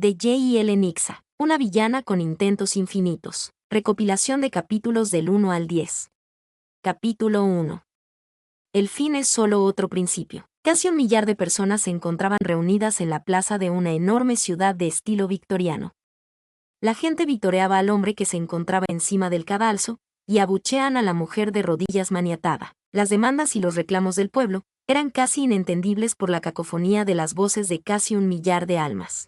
de J.L. Nixa, una villana con intentos infinitos. Recopilación de capítulos del 1 al 10. Capítulo 1. El fin es solo otro principio. Casi 1 millar de personas se encontraban reunidas en la plaza de una enorme ciudad de estilo victoriano. La gente vitoreaba al hombre que se encontraba encima del cadalso, y abuchean a la mujer de rodillas maniatada. Las demandas y los reclamos del pueblo eran casi inentendibles por la cacofonía de las voces de casi 1 millar de almas.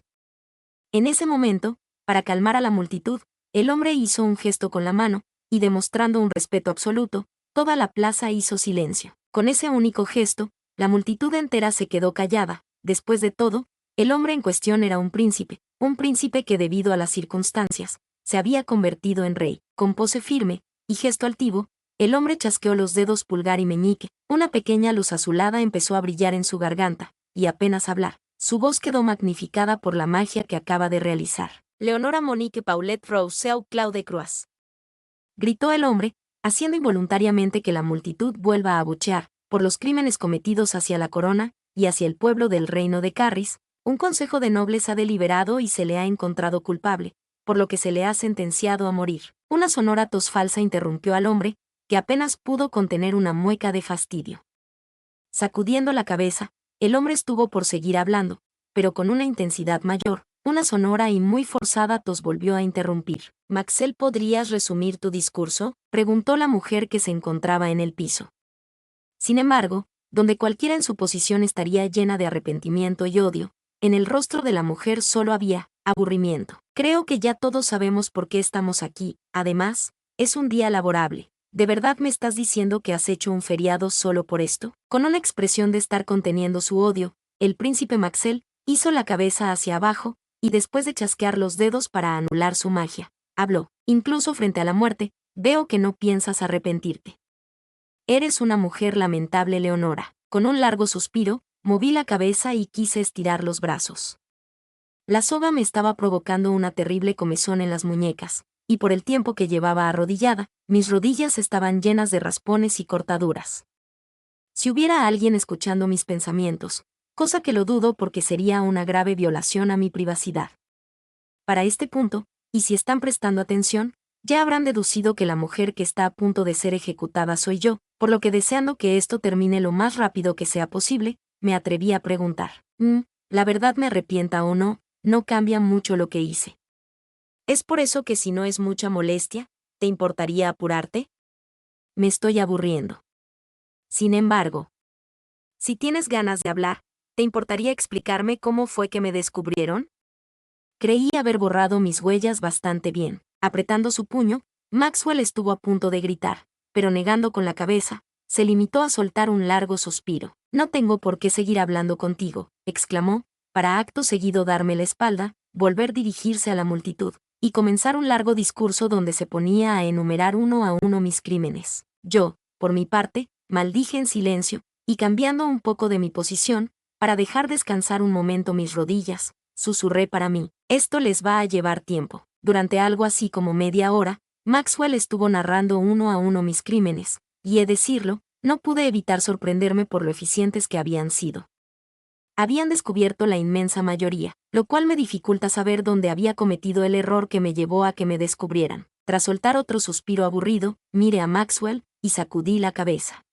En ese momento, para calmar a la multitud, el hombre hizo un gesto con la mano, y demostrando un respeto absoluto, toda la plaza hizo silencio. Con ese único gesto, la multitud entera se quedó callada. Después de todo, el hombre en cuestión era un príncipe que debido a las circunstancias, se había convertido en rey. Con pose firme y gesto altivo, el hombre chasqueó los dedos pulgar y meñique. Una pequeña luz azulada empezó a brillar en su garganta, y apenas hablar, su voz quedó magnificada por la magia que acaba de realizar. Leonora Monique Paulette Rousseau Claude Croix. Gritó el hombre, haciendo involuntariamente que la multitud vuelva a abuchear, por los crímenes cometidos hacia la corona, y hacia el pueblo del reino de Carris. Un consejo de nobles ha deliberado y se le ha encontrado culpable, por lo que se le ha sentenciado a morir. Una sonora tos falsa interrumpió al hombre, que apenas pudo contener una mueca de fastidio. Sacudiendo la cabeza, el hombre estuvo por seguir hablando, pero con una intensidad mayor. Una sonora y muy forzada tos volvió a interrumpir. «Maxwell, ¿podrías resumir tu discurso?», preguntó la mujer que se encontraba en el piso. Sin embargo, donde cualquiera en su posición estaría llena de arrepentimiento y odio, en el rostro de la mujer solo había aburrimiento. «Creo que ya todos sabemos por qué estamos aquí. Además, es un día laborable. ¿De verdad me estás diciendo que has hecho un feriado solo por esto?». Con una expresión de estar conteniendo su odio, el príncipe Maxwell hizo la cabeza hacia abajo, y después de chasquear los dedos para anular su magia, habló. «Incluso frente a la muerte, veo que no piensas arrepentirte. Eres una mujer lamentable, Leonora». Con un largo suspiro, moví la cabeza y quise estirar los brazos. La soga me estaba provocando una terrible comezón en las muñecas, y por el tiempo que llevaba arrodillada, mis rodillas estaban llenas de raspones y cortaduras. Si hubiera alguien escuchando mis pensamientos, cosa que lo dudo porque sería una grave violación a mi privacidad. Para este punto, y si están prestando atención, ya habrán deducido que la mujer que está a punto de ser ejecutada soy yo, por lo que deseando que esto termine lo más rápido que sea posible, me atreví a preguntar. La verdad, me arrepienta o no, no cambia mucho lo que hice. ¿Es por eso que si no es mucha molestia, te importaría apurarte? Me estoy aburriendo. Sin embargo, si tienes ganas de hablar, ¿te importaría explicarme cómo fue que me descubrieron? Creí haber borrado mis huellas bastante bien. Apretando su puño, Maxwell estuvo a punto de gritar, pero negando con la cabeza, se limitó a soltar un largo suspiro. «No tengo por qué seguir hablando contigo», exclamó, para acto seguido darme la espalda, volver a dirigirse a la multitud, y comenzar un largo discurso donde se ponía a enumerar uno a uno mis crímenes. Yo, por mi parte, maldije en silencio, y cambiando un poco de mi posición, para dejar descansar un momento mis rodillas, susurré para mí: «Esto les va a llevar tiempo». Durante algo así como media hora, Maxwell estuvo narrando uno a uno mis crímenes, y he de decirlo, no pude evitar sorprenderme por lo eficientes que habían sido. Habían descubierto la inmensa mayoría, lo cual me dificulta saber dónde había cometido el error que me llevó a que me descubrieran. Tras soltar otro suspiro aburrido, miré a Maxwell y sacudí la cabeza.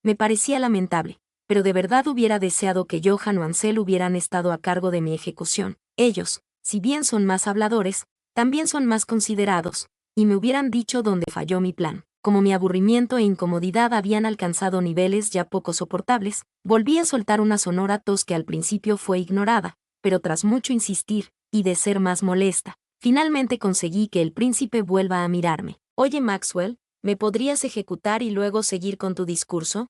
Me parecía lamentable, pero de verdad hubiera deseado que Johan o Ansel hubieran estado a cargo de mi ejecución. Ellos, si bien son más habladores, también son más considerados, y me hubieran dicho dónde falló mi plan. Como mi aburrimiento e incomodidad habían alcanzado niveles ya poco soportables, volví a soltar una sonora tos que al principio fue ignorada, pero tras mucho insistir, y de ser más molesta, finalmente conseguí que el príncipe vuelva a mirarme. «Oye, Maxwell, ¿me podrías ejecutar y luego seguir con tu discurso?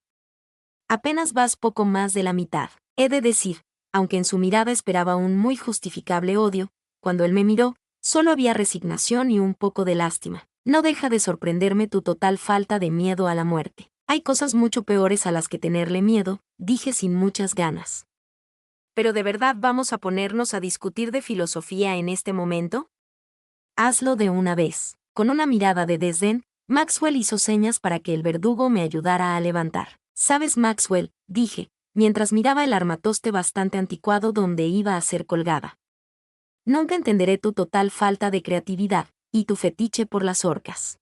Apenas vas poco más de la mitad». He de decir, aunque en su mirada esperaba un muy justificable odio, cuando él me miró, solo había resignación y un poco de lástima. «No deja de sorprenderme tu total falta de miedo a la muerte. Hay cosas mucho peores a las que tenerle miedo», dije sin muchas ganas. «¿Pero de verdad vamos a ponernos a discutir de filosofía en este momento? Hazlo de una vez». Con una mirada de desdén, Maxwell hizo señas para que el verdugo me ayudara a levantar. «¿Sabes, Maxwell?», dije, mientras miraba el armatoste bastante anticuado donde iba a ser colgada. Nunca entenderé tu total falta de creatividad y tu fetiche por las orcas.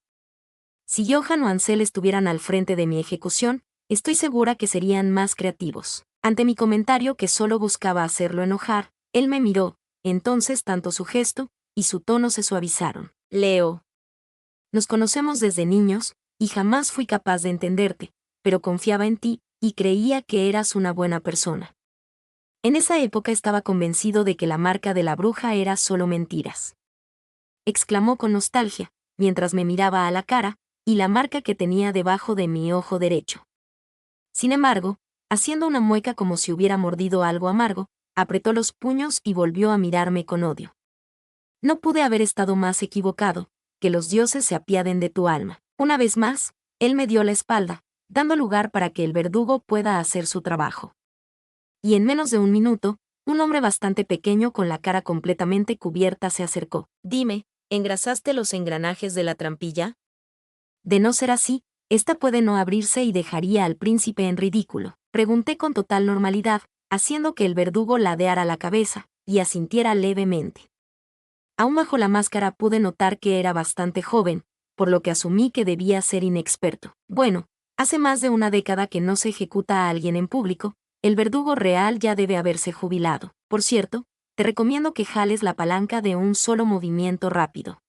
Si Johan o Ansel estuvieran al frente de mi ejecución, estoy segura que serían más creativos. Ante mi comentario que solo buscaba hacerlo enojar, él me miró, entonces tanto su gesto y su tono se suavizaron. Leo. Nos conocemos desde niños, y jamás fui capaz de entenderte, pero confiaba en ti, y creía que eras una buena persona. En esa época estaba convencido de que la marca de la bruja era solo mentiras. Exclamó con nostalgia, mientras me miraba a la cara, y la marca que tenía debajo de mi ojo derecho. Sin embargo, haciendo una mueca como si hubiera mordido algo amargo, apretó los puños y volvió a mirarme con odio. No pude haber estado más equivocado, que los dioses se apiaden de tu alma. Una vez más, él me dio la espalda, dando lugar para que el verdugo pueda hacer su trabajo. Y en menos de un minuto, un hombre bastante pequeño con la cara completamente cubierta se acercó. Dime, ¿engrasaste los engranajes de la trampilla? De no ser así, esta puede no abrirse y dejaría al príncipe en ridículo. Pregunté con total normalidad, haciendo que el verdugo ladeara la cabeza, y asintiera levemente. Aún bajo la máscara pude notar que era bastante joven, por lo que asumí que debía ser inexperto. Bueno, hace más de una década que no se ejecuta a alguien en público, el verdugo real ya debe haberse jubilado. Por cierto, te recomiendo que jales la palanca de un solo movimiento rápido.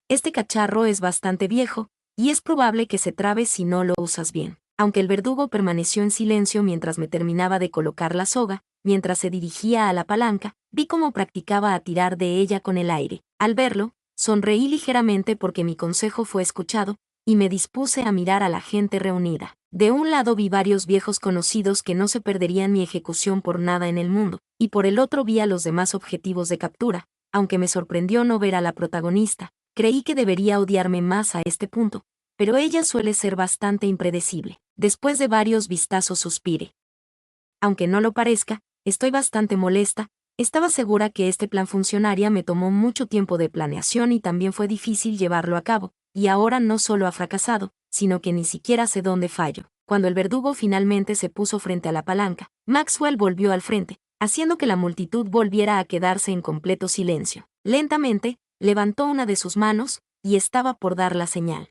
Este cacharro es bastante viejo, y es probable que se trabe si no lo usas bien. Aunque el verdugo permaneció en silencio mientras me terminaba de colocar la soga, mientras se dirigía a la palanca, vi cómo practicaba a tirar de ella con el aire. Al verlo, sonreí ligeramente porque mi consejo fue escuchado, y me dispuse a mirar a la gente reunida. De un lado vi varios viejos conocidos que no se perderían mi ejecución por nada en el mundo, y por el otro vi a los demás objetivos de captura. Aunque me sorprendió no ver a la protagonista, creí que debería odiarme más a este punto, pero ella suele ser bastante impredecible. Después de varios vistazos suspiré. Aunque no lo parezca, estoy bastante molesta. Estaba segura que este plan funcionaría. Me tomó mucho tiempo de planeación y también fue difícil llevarlo a cabo, y ahora no solo ha fracasado, sino que ni siquiera sé dónde fallo. Cuando el verdugo finalmente se puso frente a la palanca, Maxwell volvió al frente, haciendo que la multitud volviera a quedarse en completo silencio. Lentamente, levantó una de sus manos, y estaba por dar la señal.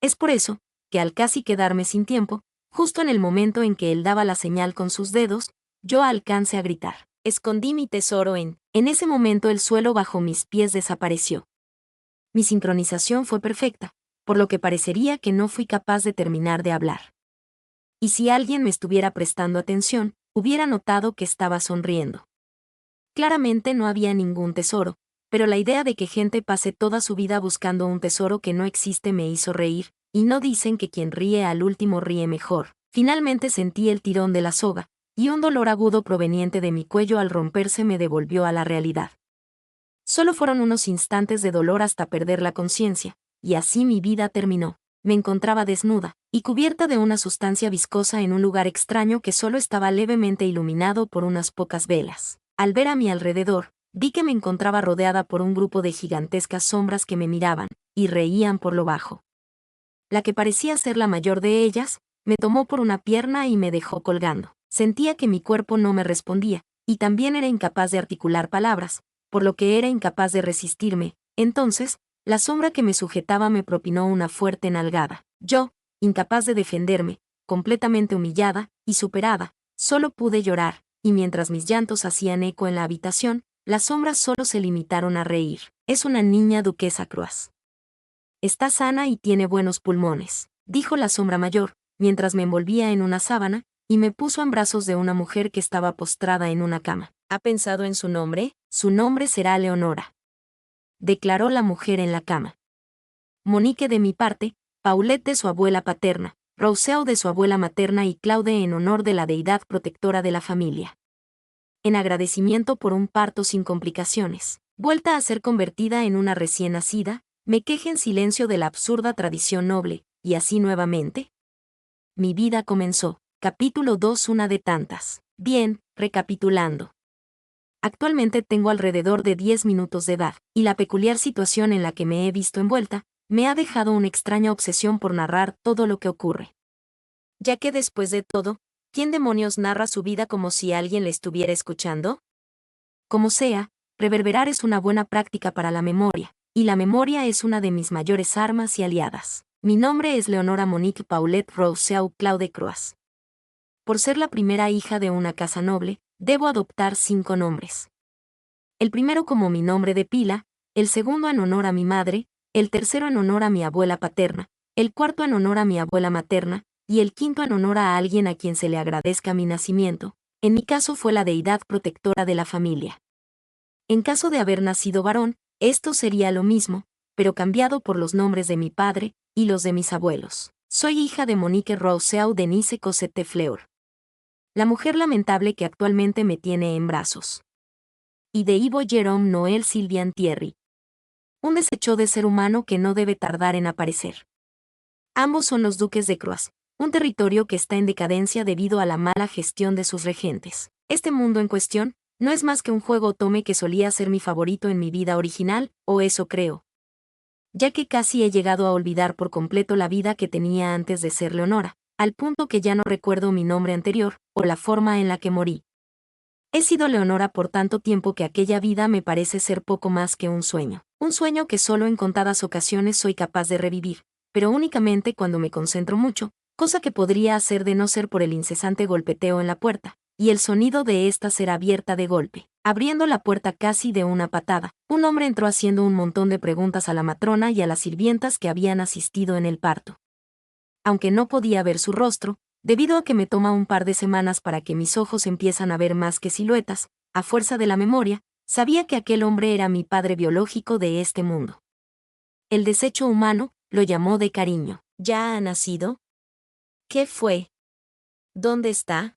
Es por eso, que al casi quedarme sin tiempo, justo en el momento en que él daba la señal con sus dedos, yo alcancé a gritar. Escondí mi tesoro en... En ese momento el suelo bajo mis pies desapareció. Mi sincronización fue perfecta, por lo que parecería que no fui capaz de terminar de hablar. Y si alguien me estuviera prestando atención, hubiera notado que estaba sonriendo. Claramente no había ningún tesoro, pero la idea de que gente pase toda su vida buscando un tesoro que no existe me hizo reír, y no dicen que quien ríe al último ríe mejor. Finalmente sentí el tirón de la soga, y un dolor agudo proveniente de mi cuello al romperse me devolvió a la realidad. Solo fueron unos instantes de dolor hasta perder la conciencia, y así mi vida terminó. Me encontraba desnuda, y cubierta de una sustancia viscosa en un lugar extraño que solo estaba levemente iluminado por unas pocas velas. Al ver a mi alrededor, vi que me encontraba rodeada por un grupo de gigantescas sombras que me miraban, y reían por lo bajo. La que parecía ser la mayor de ellas, me tomó por una pierna y me dejó colgando. Sentía que mi cuerpo no me respondía, y también era incapaz de articular palabras, por lo que era incapaz de resistirme. Entonces, la sombra que me sujetaba me propinó una fuerte nalgada. Yo, incapaz de defenderme, completamente humillada y superada, solo pude llorar, y mientras mis llantos hacían eco en la habitación, las sombras solo se limitaron a reír. Es una niña duquesa Croaz. Está sana y tiene buenos pulmones, dijo la sombra mayor, mientras me envolvía en una sábana, y me puso en brazos de una mujer que estaba postrada en una cama. ¿Ha pensado en su nombre? Su nombre será Leonora, declaró la mujer en la cama. Monique de mi parte, Paulette de su abuela paterna, Rousseau de su abuela materna y Claude en honor de la deidad protectora de la familia. En agradecimiento por un parto sin complicaciones, vuelta a ser convertida en una recién nacida, me quejé en silencio de la absurda tradición noble, y así nuevamente. Mi vida comenzó. Capítulo 2. Una de tantas. Bien, recapitulando. Actualmente tengo alrededor de 10 minutos de edad, y la peculiar situación en la que me he visto envuelta, me ha dejado una extraña obsesión por narrar todo lo que ocurre. Ya que después de todo, ¿quién demonios narra su vida como si alguien le estuviera escuchando? Como sea, reverberar es una buena práctica para la memoria, y la memoria es una de mis mayores armas y aliadas. Mi nombre es Leonora Monique Paulette Rousseau Claude Croix. Por ser la primera hija de una casa noble, debo adoptar 5 nombres. El primero como mi nombre de pila, el segundo en honor a mi madre, el tercero en honor a mi abuela paterna, el cuarto en honor a mi abuela materna, y el quinto en honor a alguien a quien se le agradezca mi nacimiento. En mi caso fue la deidad protectora de la familia. En caso de haber nacido varón, esto sería lo mismo, pero cambiado por los nombres de mi padre y los de mis abuelos. Soy hija de Monique Rousseau Denise Cosette Fleur, la mujer lamentable que actualmente me tiene en brazos, y de Ivo Jérôme Noël Sylvain Thierry, un desecho de ser humano que no debe tardar en aparecer. Ambos son los duques de Croix, un territorio que está en decadencia debido a la mala gestión de sus regentes. Este mundo en cuestión no es más que un juego tome que solía ser mi favorito en mi vida original, o eso creo, ya que casi he llegado a olvidar por completo la vida que tenía antes de ser Leonora, al punto que ya no recuerdo mi nombre anterior, o la forma en la que morí. He sido Leonora por tanto tiempo que aquella vida me parece ser poco más que un sueño que solo en contadas ocasiones soy capaz de revivir, pero únicamente cuando me concentro mucho, cosa que podría hacer de no ser por el incesante golpeteo en la puerta, y el sonido de esta ser abierta de golpe. Abriendo la puerta casi de una patada, un hombre entró haciendo un montón de preguntas a la matrona y a las sirvientas que habían asistido en el parto. Aunque no podía ver su rostro, debido a que me toma un par de semanas para que mis ojos empiezan a ver más que siluetas, a fuerza de la memoria, sabía que aquel hombre era mi padre biológico de este mundo. El desecho humano, lo llamó de cariño. ¿Ya ha nacido? ¿Qué fue? ¿Dónde está?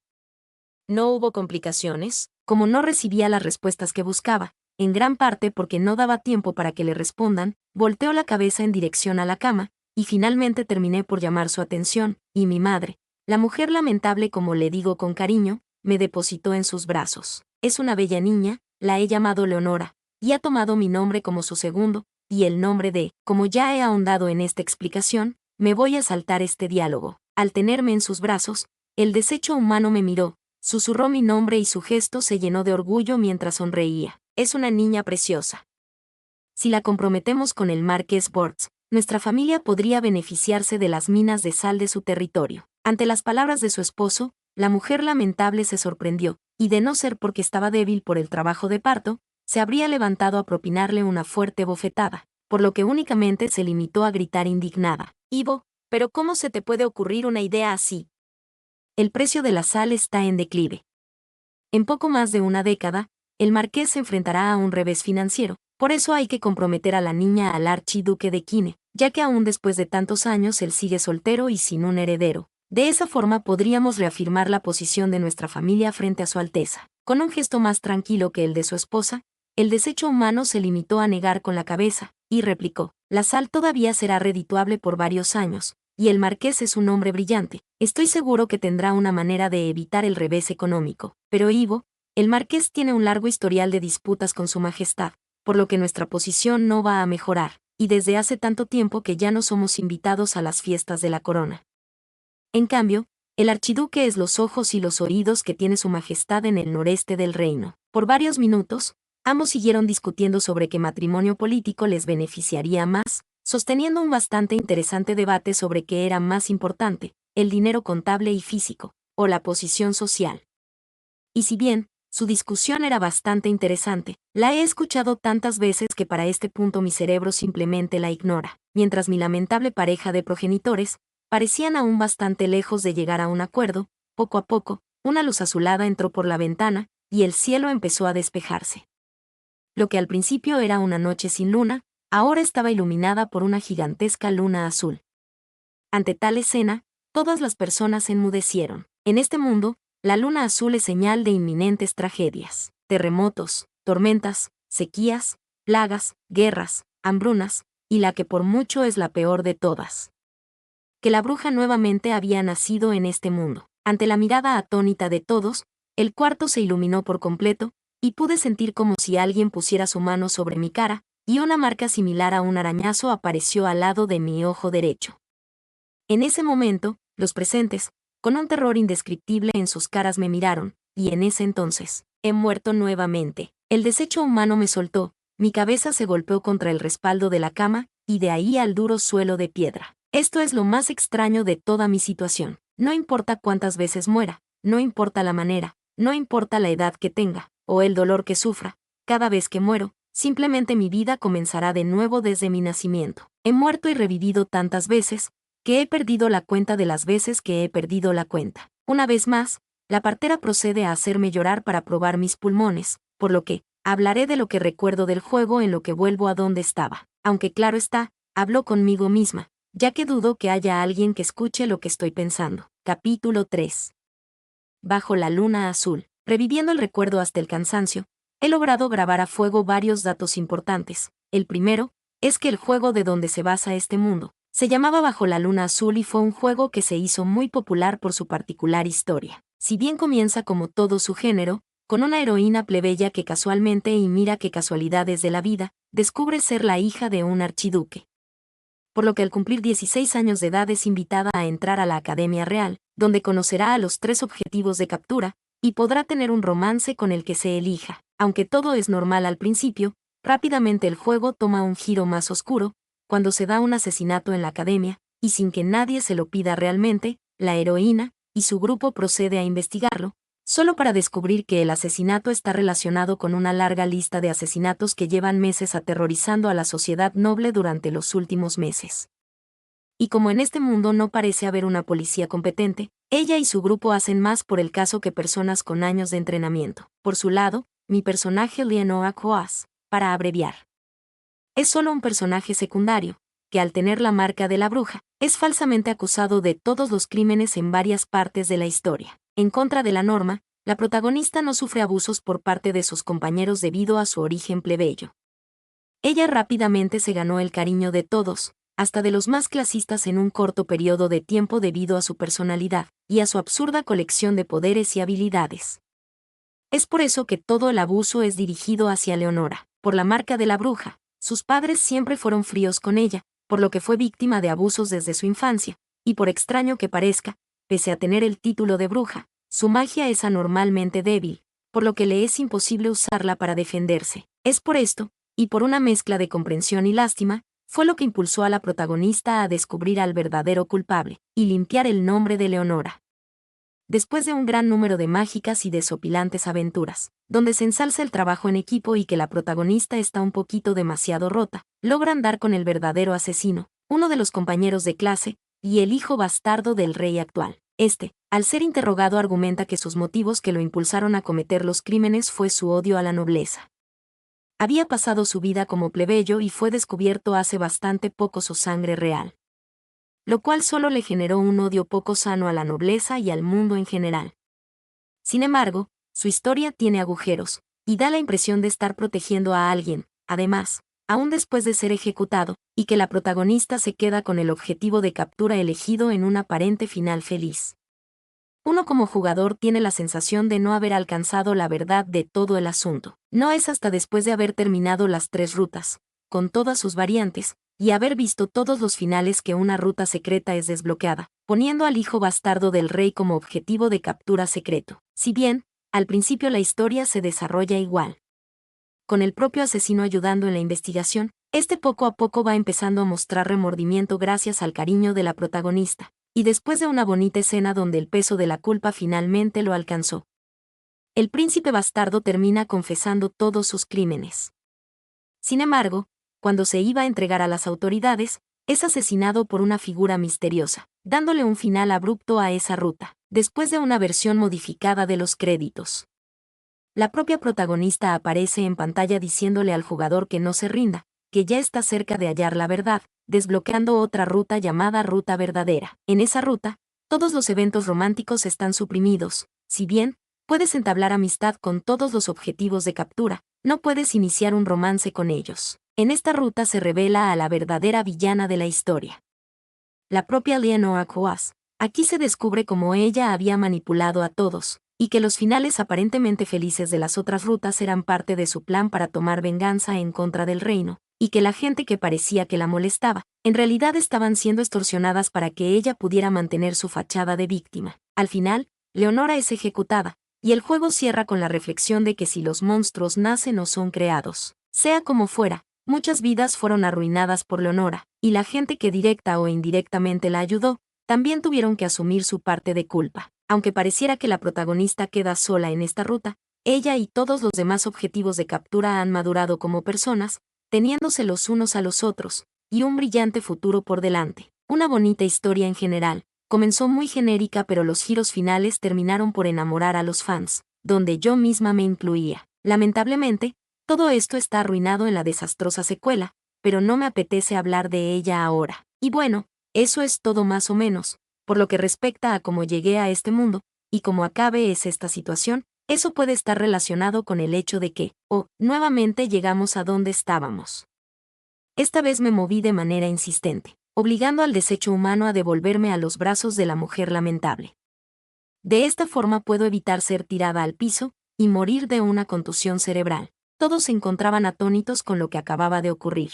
¿No hubo complicaciones? Como no recibía las respuestas que buscaba, en gran parte porque no daba tiempo para que le respondan, volteó la cabeza en dirección a la cama, y finalmente terminé por llamar su atención, y mi madre, la mujer lamentable como le digo con cariño, me depositó en sus brazos. Es una bella niña, la he llamado Leonora, y ha tomado mi nombre como su segundo, y el nombre de, como ya he ahondado en esta explicación, me voy a saltar este diálogo. Al tenerme en sus brazos, el desecho humano me miró, susurró mi nombre y su gesto se llenó de orgullo mientras sonreía. Es una niña preciosa. Si la comprometemos con el Marqués Bortz, nuestra familia podría beneficiarse de las minas de sal de su territorio. Ante las palabras de su esposo, la mujer lamentable se sorprendió, y de no ser porque estaba débil por el trabajo de parto, se habría levantado a propinarle una fuerte bofetada, por lo que únicamente se limitó a gritar indignada. Ivo, ¿pero cómo se te puede ocurrir una idea así? El precio de la sal está en declive. En poco más de una década, el marqués se enfrentará a un revés financiero, por eso hay que comprometer a la niña al archiduque de Quine, ya que aún después de tantos años él sigue soltero y sin un heredero. De esa forma podríamos reafirmar la posición de nuestra familia frente a su Alteza. Con un gesto más tranquilo que el de su esposa, el desecho humano se limitó a negar con la cabeza, y replicó, la sal todavía será redituable por varios años, y el marqués es un hombre brillante, estoy seguro que tendrá una manera de evitar el revés económico. Pero Ivo, el marqués tiene un largo historial de disputas con su majestad, por lo que nuestra posición no va a mejorar, y desde hace tanto tiempo que ya no somos invitados a las fiestas de la corona. En cambio, el archiduque es los ojos y los oídos que tiene su majestad en el noreste del reino. Por varios minutos, ambos siguieron discutiendo sobre qué matrimonio político les beneficiaría más, sosteniendo un bastante interesante debate sobre qué era más importante, el dinero contable y físico, o la posición social. Y si bien, su discusión era bastante interesante, la he escuchado tantas veces que para este punto mi cerebro simplemente la ignora, mientras mi lamentable pareja de progenitores parecían aún bastante lejos de llegar a un acuerdo. Poco a poco, una luz azulada entró por la ventana, y el cielo empezó a despejarse. Lo que al principio era una noche sin luna, ahora estaba iluminada por una gigantesca luna azul. Ante tal escena, todas las personas enmudecieron. En este mundo, la luna azul es señal de inminentes tragedias, terremotos, tormentas, sequías, plagas, guerras, hambrunas, y la que por mucho es la peor de todas. Que la bruja nuevamente había nacido en este mundo. Ante la mirada atónita de todos, el cuarto se iluminó por completo, y pude sentir como si alguien pusiera su mano sobre mi cara, y una marca similar a un arañazo apareció al lado de mi ojo derecho. En ese momento, los presentes, con un terror indescriptible en sus caras me miraron, y en ese entonces, he muerto nuevamente. El desecho humano me soltó, mi cabeza se golpeó contra el respaldo de la cama, y de ahí al duro suelo de piedra. Esto es lo más extraño de toda mi situación. No importa cuántas veces muera, no importa la manera, no importa la edad que tenga, o el dolor que sufra, cada vez que muero, simplemente mi vida comenzará de nuevo desde mi nacimiento. He muerto y revivido tantas veces, que he perdido la cuenta de las veces que he perdido la cuenta. Una vez más, la partera procede a hacerme llorar para probar mis pulmones, por lo que, hablaré de lo que recuerdo del juego en lo que vuelvo a donde estaba. Aunque claro está, hablo conmigo misma, ya que dudo que haya alguien que escuche lo que estoy pensando. Capítulo 3. Bajo la luna azul. Reviviendo el recuerdo hasta el cansancio, he logrado grabar a fuego varios datos importantes. El primero, es que el juego de donde se basa este mundo, se llamaba Bajo la luna azul y fue un juego que se hizo muy popular por su particular historia. Si bien comienza como todo su género, con una heroína plebeya que casualmente, y mira qué casualidades de la vida, descubre ser la hija de un archiduque. Por lo que al cumplir 16 años de edad es invitada a entrar a la Academia Real, donde conocerá a los 3 objetivos de captura, y podrá tener un romance con el que se elija. Aunque todo es normal al principio, rápidamente el juego toma un giro más oscuro, cuando se da un asesinato en la academia, y sin que nadie se lo pida realmente, la heroína y su grupo procede a investigarlo, solo para descubrir que el asesinato está relacionado con una larga lista de asesinatos que llevan meses aterrorizando a la sociedad noble durante los últimos meses. Y como en este mundo no parece haber una policía competente, ella y su grupo hacen más por el caso que personas con años de entrenamiento. Por su lado, mi personaje Leonora Coas, para abreviar, es solo un personaje secundario, que al tener la marca de la bruja, es falsamente acusado de todos los crímenes en varias partes de la historia. En contra de la norma, la protagonista no sufre abusos por parte de sus compañeros debido a su origen plebeyo. Ella rápidamente se ganó el cariño de todos, hasta de los más clasistas en un corto periodo de tiempo debido a su personalidad y a su absurda colección de poderes y habilidades. Es por eso que todo el abuso es dirigido hacia Leonora. Por la marca de la bruja, sus padres siempre fueron fríos con ella, por lo que fue víctima de abusos desde su infancia, y por extraño que parezca, pese a tener el título de bruja, su magia es anormalmente débil, por lo que le es imposible usarla para defenderse. Es por esto, y por una mezcla de comprensión y lástima, fue lo que impulsó a la protagonista a descubrir al verdadero culpable, y limpiar el nombre de Leonora. Después de un gran número de mágicas y desopilantes aventuras, donde se ensalza el trabajo en equipo y que la protagonista está un poquito demasiado rota, logran dar con el verdadero asesino, uno de los compañeros de clase, y el hijo bastardo del rey actual. Al ser interrogado argumenta que sus motivos que lo impulsaron a cometer los crímenes fue su odio a la nobleza. Había pasado su vida como plebeyo y fue descubierto hace bastante poco su sangre real, lo cual solo le generó un odio poco sano a la nobleza y al mundo en general. Sin embargo, su historia tiene agujeros, y da la impresión de estar protegiendo a alguien, además, aún después de ser ejecutado, y que la protagonista se queda con el objetivo de captura elegido en un aparente final feliz. Uno como jugador tiene la sensación de no haber alcanzado la verdad de todo el asunto. No es hasta después de haber terminado las 3 rutas, con todas sus variantes, y haber visto todos los finales que una ruta secreta es desbloqueada, poniendo al hijo bastardo del rey como objetivo de captura secreto. Si bien, al principio la historia se desarrolla igual, con el propio asesino ayudando en la investigación, poco a poco va empezando a mostrar remordimiento gracias al cariño de la protagonista, y después de una bonita escena donde el peso de la culpa finalmente lo alcanzó, el príncipe bastardo termina confesando todos sus crímenes. Sin embargo, cuando se iba a entregar a las autoridades, es asesinado por una figura misteriosa, dándole un final abrupto a esa ruta, después de una versión modificada de los créditos. La propia protagonista aparece en pantalla diciéndole al jugador que no se rinda, que ya está cerca de hallar la verdad, desbloqueando otra ruta llamada Ruta Verdadera. En esa ruta, todos los eventos románticos están suprimidos, si bien, puedes entablar amistad con todos los objetivos de captura, no puedes iniciar un romance con ellos. En esta ruta se revela a la verdadera villana de la historia, la propia Leonora Coas. Aquí se descubre cómo ella había manipulado a todos, y que los finales aparentemente felices de las otras rutas eran parte de su plan para tomar venganza en contra del reino, y que la gente que parecía que la molestaba, en realidad estaban siendo extorsionadas para que ella pudiera mantener su fachada de víctima. Al final, Leonora es ejecutada, y el juego cierra con la reflexión de que si los monstruos nacen o son creados. Sea como fuera, muchas vidas fueron arruinadas por Leonora, y la gente que directa o indirectamente la ayudó, también tuvieron que asumir su parte de culpa. Aunque pareciera que la protagonista queda sola en esta ruta, ella y todos los demás objetivos de captura han madurado como personas, teniéndose los unos a los otros, y un brillante futuro por delante. Una bonita historia en general, comenzó muy genérica pero los giros finales terminaron por enamorar a los fans, donde yo misma me incluía. Lamentablemente, todo esto está arruinado en la desastrosa secuela, pero no me apetece hablar de ella ahora. Y bueno, eso es todo más o menos, por lo que respecta a cómo llegué a este mundo, y cómo acabe es esta situación, eso puede estar relacionado con el hecho de que, nuevamente llegamos a donde estábamos. Esta vez me moví de manera insistente, obligando al desecho humano a devolverme a los brazos de la mujer lamentable. De esta forma puedo evitar ser tirada al piso y morir de una contusión cerebral. Todos se encontraban atónitos con lo que acababa de ocurrir.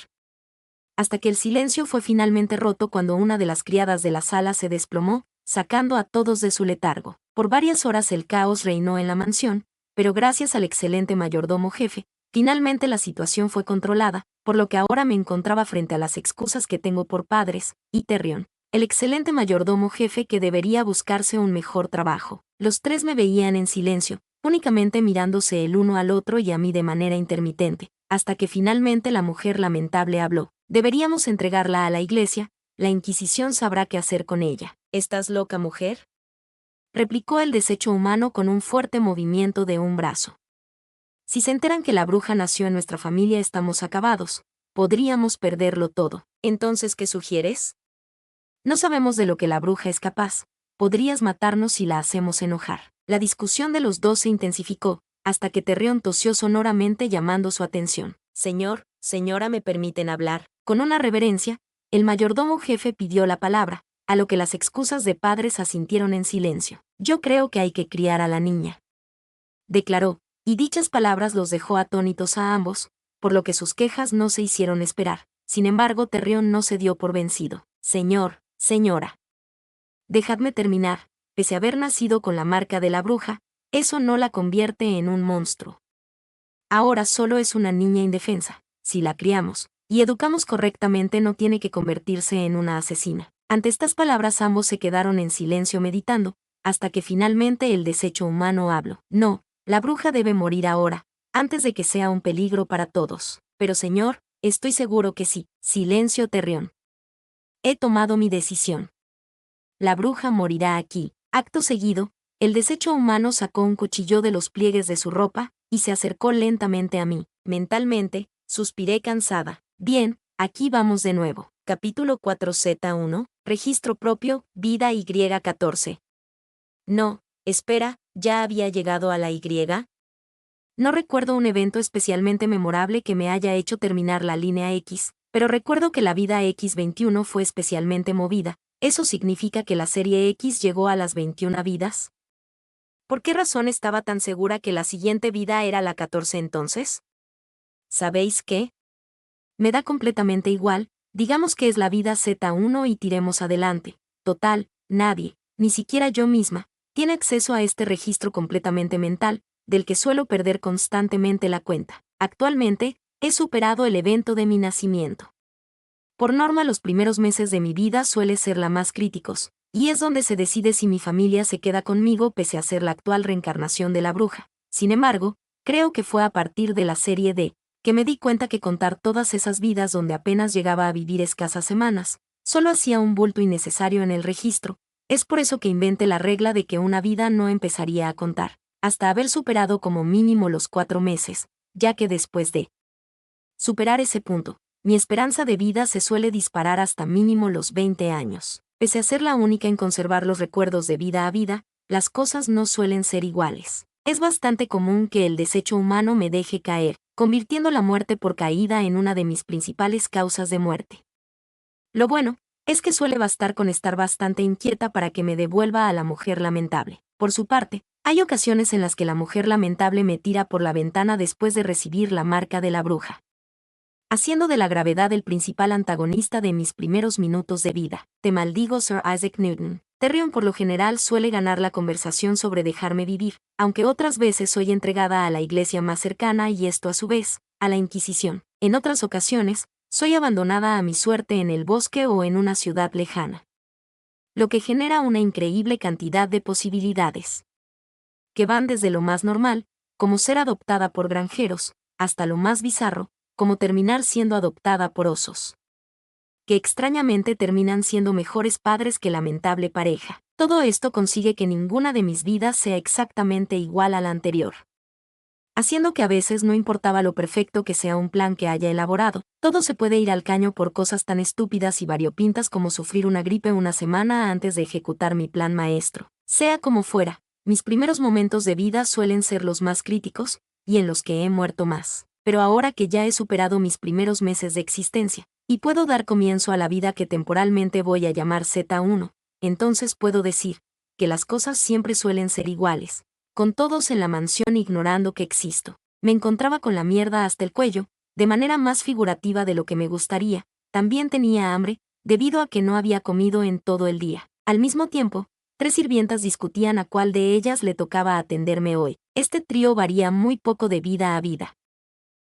Hasta que el silencio fue finalmente roto cuando una de las criadas de la sala se desplomó, sacando a todos de su letargo. Por varias horas el caos reinó en la mansión, pero gracias al excelente mayordomo jefe, finalmente la situación fue controlada, por lo que ahora me encontraba frente a las excusas que tengo por padres, y Terrión, el excelente mayordomo jefe que debería buscarse un mejor trabajo. Los tres me veían en silencio, únicamente mirándose el uno al otro y a mí de manera intermitente, hasta que finalmente la mujer lamentable habló. Deberíamos entregarla a la iglesia, la Inquisición sabrá qué hacer con ella. ¿Estás loca, mujer?, replicó el desecho humano con un fuerte movimiento de un brazo. Si se enteran que la bruja nació en nuestra familia estamos acabados, podríamos perderlo todo. ¿Entonces qué sugieres? No sabemos de lo que la bruja es capaz, podrías matarnos si la hacemos enojar. La discusión de los dos se intensificó, hasta que Terrión tosió sonoramente llamando su atención. Señor, señora, ¿me permiten hablar? Con una reverencia, el mayordomo jefe pidió la palabra, a lo que las excusas de padres asintieron en silencio. Yo creo que hay que criar a la niña, declaró, y dichas palabras los dejó atónitos a ambos, por lo que sus quejas no se hicieron esperar. Sin embargo, Terrión no se dio por vencido. Señor, señora, dejadme terminar, pese a haber nacido con la marca de la bruja, eso no la convierte en un monstruo. Ahora solo es una niña indefensa. Si la criamos y educamos correctamente no tiene que convertirse en una asesina. Ante estas palabras ambos se quedaron en silencio meditando, hasta que finalmente el desecho humano habló. No, la bruja debe morir ahora, antes de que sea un peligro para todos. Pero señor, estoy seguro que sí. Silencio, Terrión. He tomado mi decisión. La bruja morirá aquí. Acto seguido, el desecho humano sacó un cuchillo de los pliegues de su ropa, y se acercó lentamente a mí. Mentalmente, suspiré cansada. Bien, aquí vamos de nuevo. Capítulo 4Z1, Registro propio, Vida Y14. No, espera, ¿ya había llegado a la Y? No recuerdo un evento especialmente memorable que me haya hecho terminar la línea X, pero recuerdo que la vida X21 fue especialmente movida. ¿Eso significa que la serie X llegó a las 21 vidas? ¿Por qué razón estaba tan segura que la siguiente vida era la 14 entonces? ¿Sabéis qué? Me da completamente igual, digamos que es la vida Z1 y tiremos adelante. Total, nadie, ni siquiera yo misma, tiene acceso a este registro completamente mental, del que suelo perder constantemente la cuenta. Actualmente, he superado el evento de mi nacimiento. Por norma los primeros meses de mi vida suelen ser la más críticos, y es donde se decide si mi familia se queda conmigo pese a ser la actual reencarnación de la bruja. Sin embargo, creo que fue a partir de la serie D, que me di cuenta que contar todas esas vidas donde apenas llegaba a vivir escasas semanas, solo hacía un bulto innecesario en el registro. Es por eso que inventé la regla de que una vida no empezaría a contar, hasta haber superado como mínimo los 4 meses, ya que después de superar ese punto, mi esperanza de vida se suele disparar hasta mínimo los 20 años. Pese a ser la única en conservar los recuerdos de vida a vida, las cosas no suelen ser iguales. Es bastante común que el desecho humano me deje caer, convirtiendo la muerte por caída en una de mis principales causas de muerte. Lo bueno es que suele bastar con estar bastante inquieta para que me devuelva a la mujer lamentable. Por su parte, hay ocasiones en las que la mujer lamentable me tira por la ventana después de recibir la marca de la bruja, haciendo de la gravedad el principal antagonista de mis primeros minutos de vida. Te maldigo, Sir Isaac Newton. Terrion por lo general suele ganar la conversación sobre dejarme vivir, aunque otras veces soy entregada a la iglesia más cercana y esto a su vez, a la Inquisición. En otras ocasiones, soy abandonada a mi suerte en el bosque o en una ciudad lejana. Lo que genera una increíble cantidad de posibilidades, que van desde lo más normal, como ser adoptada por granjeros, hasta lo más bizarro, como terminar siendo adoptada por osos, que extrañamente terminan siendo mejores padres que lamentable pareja. Todo esto consigue que ninguna de mis vidas sea exactamente igual a la anterior, haciendo que a veces no importaba lo perfecto que sea un plan que haya elaborado, todo se puede ir al caño por cosas tan estúpidas y variopintas como sufrir una gripe una semana antes de ejecutar mi plan maestro. Sea como fuera, mis primeros momentos de vida suelen ser los más críticos, y en los que he muerto más. Pero ahora que ya he superado mis primeros meses de existencia, y puedo dar comienzo a la vida que temporalmente voy a llamar Z1, entonces puedo decir que las cosas siempre suelen ser iguales, con todos en la mansión ignorando que existo. Me encontraba con la mierda hasta el cuello, de manera más figurativa de lo que me gustaría. También tenía hambre, debido a que no había comido en todo el día. Al mismo tiempo, 3 sirvientas discutían a cuál de ellas le tocaba atenderme hoy. Este trío varía muy poco de vida a vida.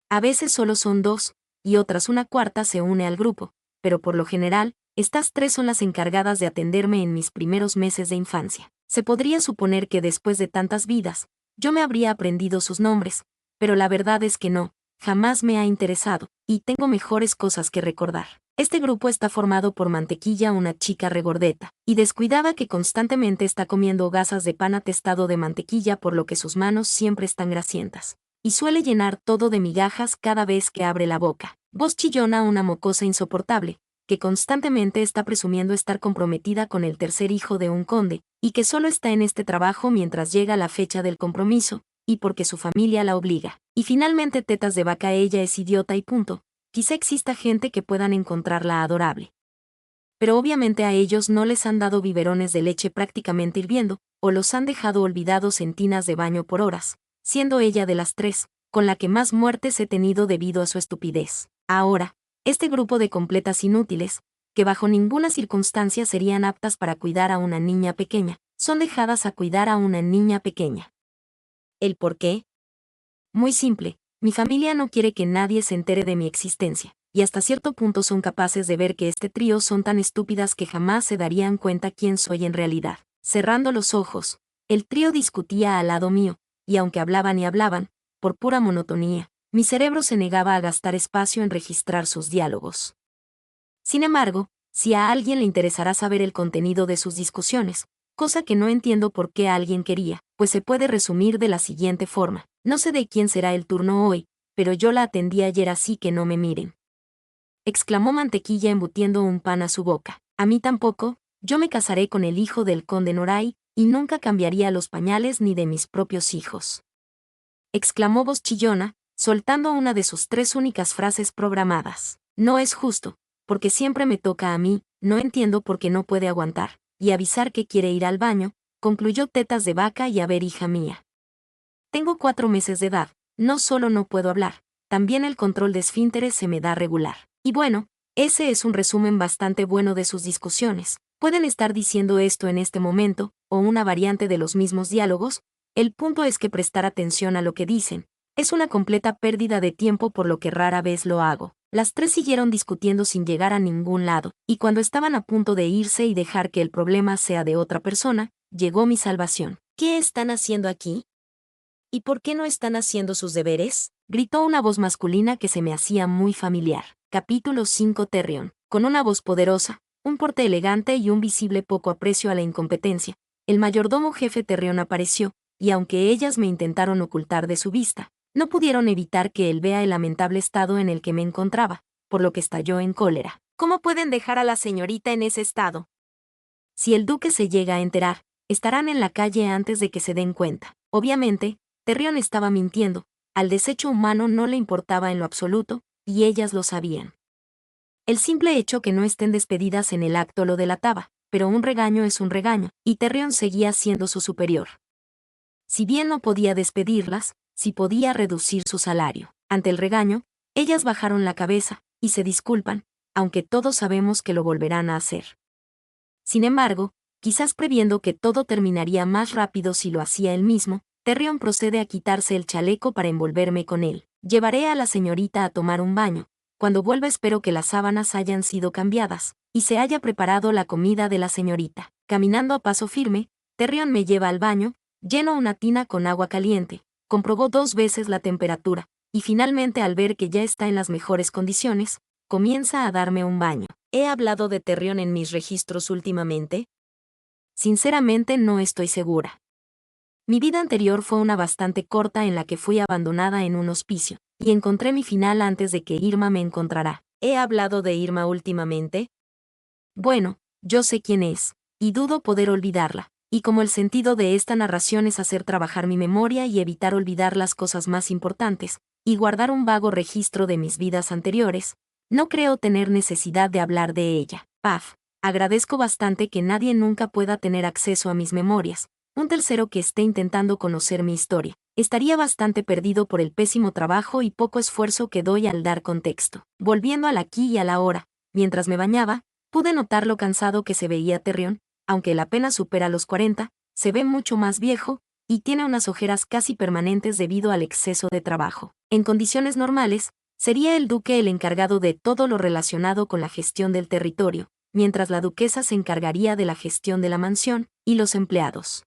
A veces solo son 2, y otras una cuarta se une al grupo, pero por lo general, estas 3 son las encargadas de atenderme en mis primeros meses de infancia. Se podría suponer que después de tantas vidas, yo me habría aprendido sus nombres, pero la verdad es que no, jamás me ha interesado, y tengo mejores cosas que recordar. Este grupo está formado por Mantequilla, una chica regordeta, y descuidada que constantemente está comiendo gasas de pan atestado de mantequilla por lo que sus manos siempre están grasientas, y suele llenar todo de migajas cada vez que abre la boca. Voz chillona, una mocosa insoportable, que constantemente está presumiendo estar comprometida con el tercer hijo de un conde, y que solo está en este trabajo mientras llega la fecha del compromiso, y porque su familia la obliga. Y finalmente Tetas de Vaca, ella es idiota y punto. Quizá exista gente que puedan encontrarla adorable, pero obviamente a ellos no les han dado biberones de leche prácticamente hirviendo, o los han dejado olvidados en tinas de baño por horas, siendo ella de las 3, con la que más muertes he tenido debido a su estupidez. Ahora, este grupo de completas inútiles, que bajo ninguna circunstancia serían aptas para cuidar a una niña pequeña, son dejadas a cuidar a una niña pequeña. ¿El por qué? Muy simple, mi familia no quiere que nadie se entere de mi existencia, y hasta cierto punto son capaces de ver que este trío son tan estúpidas que jamás se darían cuenta quién soy en realidad. Cerrando los ojos, el trío discutía al lado mío, y aunque hablaban y hablaban, por pura monotonía, mi cerebro se negaba a gastar espacio en registrar sus diálogos. Sin embargo, si a alguien le interesará saber el contenido de sus discusiones, cosa que no entiendo por qué alguien quería, pues se puede resumir de la siguiente forma: no sé de quién será el turno hoy, pero yo la atendí ayer, así que no me miren. Exclamó Mantequilla embutiendo un pan a su boca. A mí tampoco, yo me casaré con el hijo del conde Noray, y nunca cambiaría los pañales ni de mis propios hijos. Exclamó Voz Chillona, soltando una de sus 3 únicas frases programadas. No es justo, porque siempre me toca a mí, no entiendo por qué no puede aguantar, y avisar que quiere ir al baño, concluyó Tetas de Vaca. Y a ver, hija mía. Tengo 4 meses de edad, no solo no puedo hablar, también el control de esfínteres se me da regular. Y bueno, ese es un resumen bastante bueno de sus discusiones. Pueden estar diciendo esto en este momento, o una variante de los mismos diálogos. El punto es que prestar atención a lo que dicen es una completa pérdida de tiempo, por lo que rara vez lo hago. Las 3 siguieron discutiendo sin llegar a ningún lado, y cuando estaban a punto de irse y dejar que el problema sea de otra persona, llegó mi salvación. ¿Qué están haciendo aquí? ¿Y por qué no están haciendo sus deberes?, gritó una voz masculina que se me hacía muy familiar. Capítulo 5. Terrion. Con una voz poderosa, un porte elegante y un visible poco aprecio a la incompetencia, el mayordomo jefe Terrion apareció, y aunque ellas me intentaron ocultar de su vista, no pudieron evitar que él vea el lamentable estado en el que me encontraba, por lo que estalló en cólera. ¿Cómo pueden dejar a la señorita en ese estado? Si el duque se llega a enterar, estarán en la calle antes de que se den cuenta. Obviamente, Terrion estaba mintiendo, al desecho humano no le importaba en lo absoluto, y ellas lo sabían. El simple hecho que no estén despedidas en el acto lo delataba, pero un regaño es un regaño, y Terrion seguía siendo su superior. Si bien no podía despedirlas, sí podía reducir su salario. Ante el regaño, ellas bajaron la cabeza, y se disculpan, aunque todos sabemos que lo volverán a hacer. Sin embargo, Quizás previendo que todo terminaría más rápido si lo hacía él mismo, Terrión procede a quitarse el chaleco para envolverme con él. Llevaré a la señorita a tomar un baño. Cuando vuelva espero que las sábanas hayan sido cambiadas y se haya preparado la comida de la señorita. Caminando a paso firme, Terrión me lleva al baño, lleno una tina con agua caliente, comprobó 2 veces la temperatura, y finalmente al ver que ya está en las mejores condiciones, comienza a darme un baño. ¿He hablado de Terrión en mis registros últimamente? Sinceramente no estoy segura. Mi vida anterior fue una bastante corta en la que fui abandonada en un hospicio, y encontré mi final antes de que Irma me encontrara. ¿He hablado de Irma últimamente? Bueno, yo sé quién es, y dudo poder olvidarla, y como el sentido de esta narración es hacer trabajar mi memoria y evitar olvidar las cosas más importantes, y guardar un vago registro de mis vidas anteriores, no creo tener necesidad de hablar de ella. Paf, agradezco bastante que nadie nunca pueda tener acceso a mis memorias. Un tercero que esté intentando conocer mi historia, estaría bastante perdido por el pésimo trabajo y poco esfuerzo que doy al dar contexto. Volviendo al aquí y a la ahora, mientras me bañaba, pude notar lo cansado que se veía Terrión, aunque él apenas supera los 40, se ve mucho más viejo, y tiene unas ojeras casi permanentes debido al exceso de trabajo. En condiciones normales, sería el duque el encargado de todo lo relacionado con la gestión del territorio, mientras la duquesa se encargaría de la gestión de la mansión y los empleados.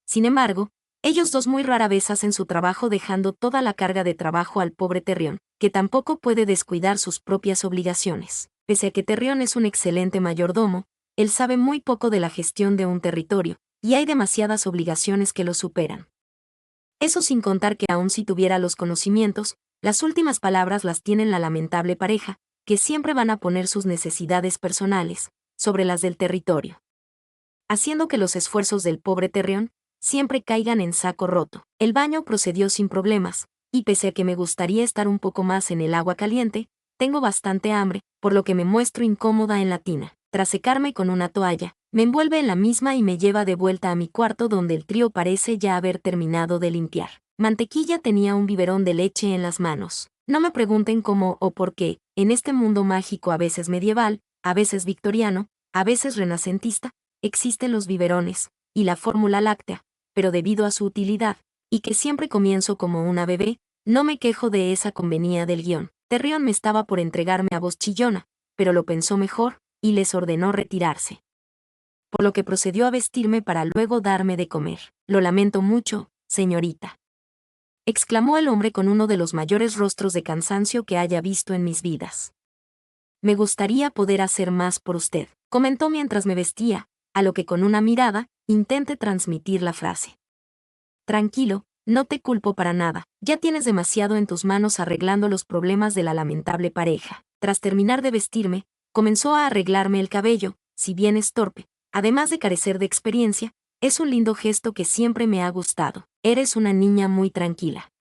Sin embargo, ellos dos muy rara vez hacen su trabajo dejando toda la carga de trabajo al pobre Terrión, que tampoco puede descuidar sus propias obligaciones. Pese a que Terrión es un excelente mayordomo, él sabe muy poco de la gestión de un territorio, y hay demasiadas obligaciones que lo superan. Eso sin contar que aun si tuviera los conocimientos, las últimas palabras las tienen la lamentable pareja, que siempre van a poner sus necesidades personales sobre las del territorio, haciendo que los esfuerzos del pobre Terrión siempre caigan en saco roto. El baño procedió sin problemas, y pese a que me gustaría estar un poco más en el agua caliente, tengo bastante hambre, por lo que me muestro incómoda en la tina. Tras secarme con una toalla, me envuelve en la misma y me lleva de vuelta a mi cuarto donde el trío parece ya haber terminado de limpiar. Mantequilla tenía un biberón de leche en las manos. No me pregunten cómo o por qué, en este mundo mágico a veces medieval, a veces victoriano, a veces renacentista, existen los biberones, y la fórmula láctea, pero debido a su utilidad, y que siempre comienzo como una bebé, no me quejo de esa convenía del guión. Terrión me estaba por entregarme a voz chillona, pero lo pensó mejor, y les ordenó retirarse. Por lo que procedió a vestirme para luego darme de comer. Lo lamento mucho, señorita, exclamó el hombre con uno de los mayores rostros de cansancio que haya visto en mis vidas. Me gustaría poder hacer más por usted, comentó mientras me vestía, a lo que con una mirada, intenté transmitir la frase. Tranquilo, no te culpo para nada, ya tienes demasiado en tus manos arreglando los problemas de la lamentable pareja. Tras terminar de vestirme, comenzó a arreglarme el cabello, si bien es torpe, además de carecer de experiencia, es un lindo gesto que siempre me ha gustado. Eres una niña muy tranquila.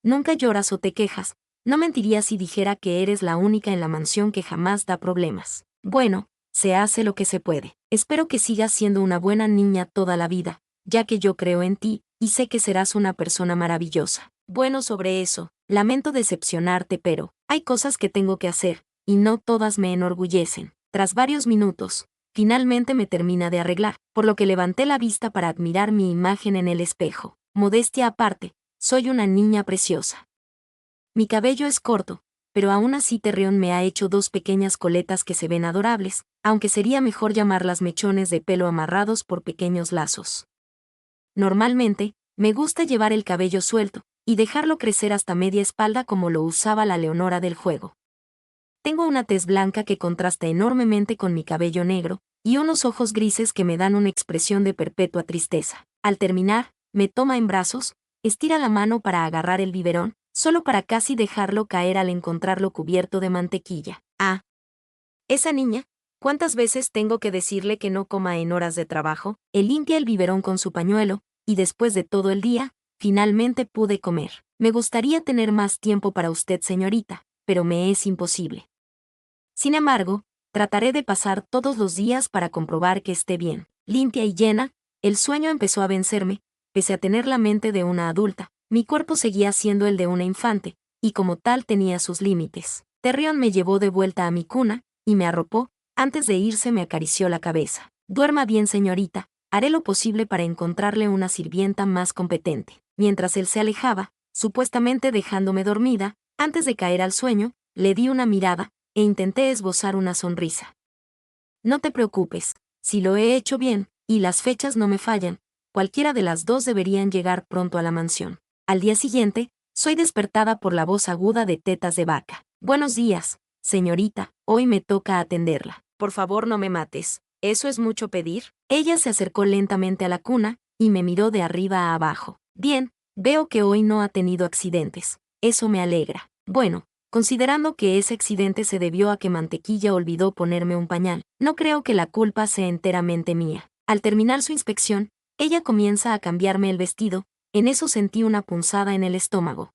Nunca lloras o te quejas, no mentiría si dijera que eres la única en la mansión que jamás da problemas. Bueno, se hace lo que se puede. Espero que sigas siendo una buena niña toda la vida, ya que yo creo en ti, y sé que serás una persona maravillosa. Bueno, sobre eso, lamento decepcionarte, pero hay cosas que tengo que hacer, y no todas me enorgullecen. Tras varios minutos, finalmente me termina de arreglar, por lo que levanté la vista para admirar mi imagen en el espejo. Modestia aparte, soy una niña preciosa. Mi cabello es corto, pero aún así Terrión me ha hecho 2 pequeñas coletas que se ven adorables, aunque sería mejor llamarlas mechones de pelo amarrados por pequeños lazos. Normalmente, me gusta llevar el cabello suelto, y dejarlo crecer hasta media espalda como lo usaba la Leonora del juego. Tengo una tez blanca que contrasta enormemente con mi cabello negro, y unos ojos grises que me dan una expresión de perpetua tristeza. Al terminar, me toma en brazos, estira la mano para agarrar el biberón, solo para casi dejarlo caer al encontrarlo cubierto de mantequilla. Ah, esa niña, ¿cuántas veces tengo que decirle que no coma en horas de trabajo? Él limpia el biberón con su pañuelo, y después de todo el día, finalmente pude comer. Me gustaría tener más tiempo para usted, señorita, pero me es imposible. Sin embargo, trataré de pasar todos los días para comprobar que esté bien. Limpia y llena, el sueño empezó a vencerme, pese a tener la mente de una adulta, mi cuerpo seguía siendo el de una infante, y como tal tenía sus límites. Terrión me llevó de vuelta a mi cuna, y me arropó, antes de irse me acarició la cabeza. Duerma bien, señorita. Haré lo posible para encontrarle una sirvienta más competente. Mientras él se alejaba, supuestamente dejándome dormida, antes de caer al sueño, le di una mirada, e intenté esbozar una sonrisa. No te preocupes, si lo he hecho bien, y las fechas no me fallan, cualquiera de las dos deberían llegar pronto a la mansión. Al día siguiente, soy despertada por la voz aguda de Tetas de Vaca. Buenos días, señorita, hoy me toca atenderla. Por favor, no me mates. ¿Eso es mucho pedir? Ella se acercó lentamente a la cuna, y me miró de arriba a abajo. Bien, veo que hoy no ha tenido accidentes. Eso me alegra. Bueno, considerando que ese accidente se debió a que Mantequilla olvidó ponerme un pañal, no creo que la culpa sea enteramente mía. Al terminar su inspección, ella comienza a cambiarme el vestido, en eso sentí una punzada en el estómago.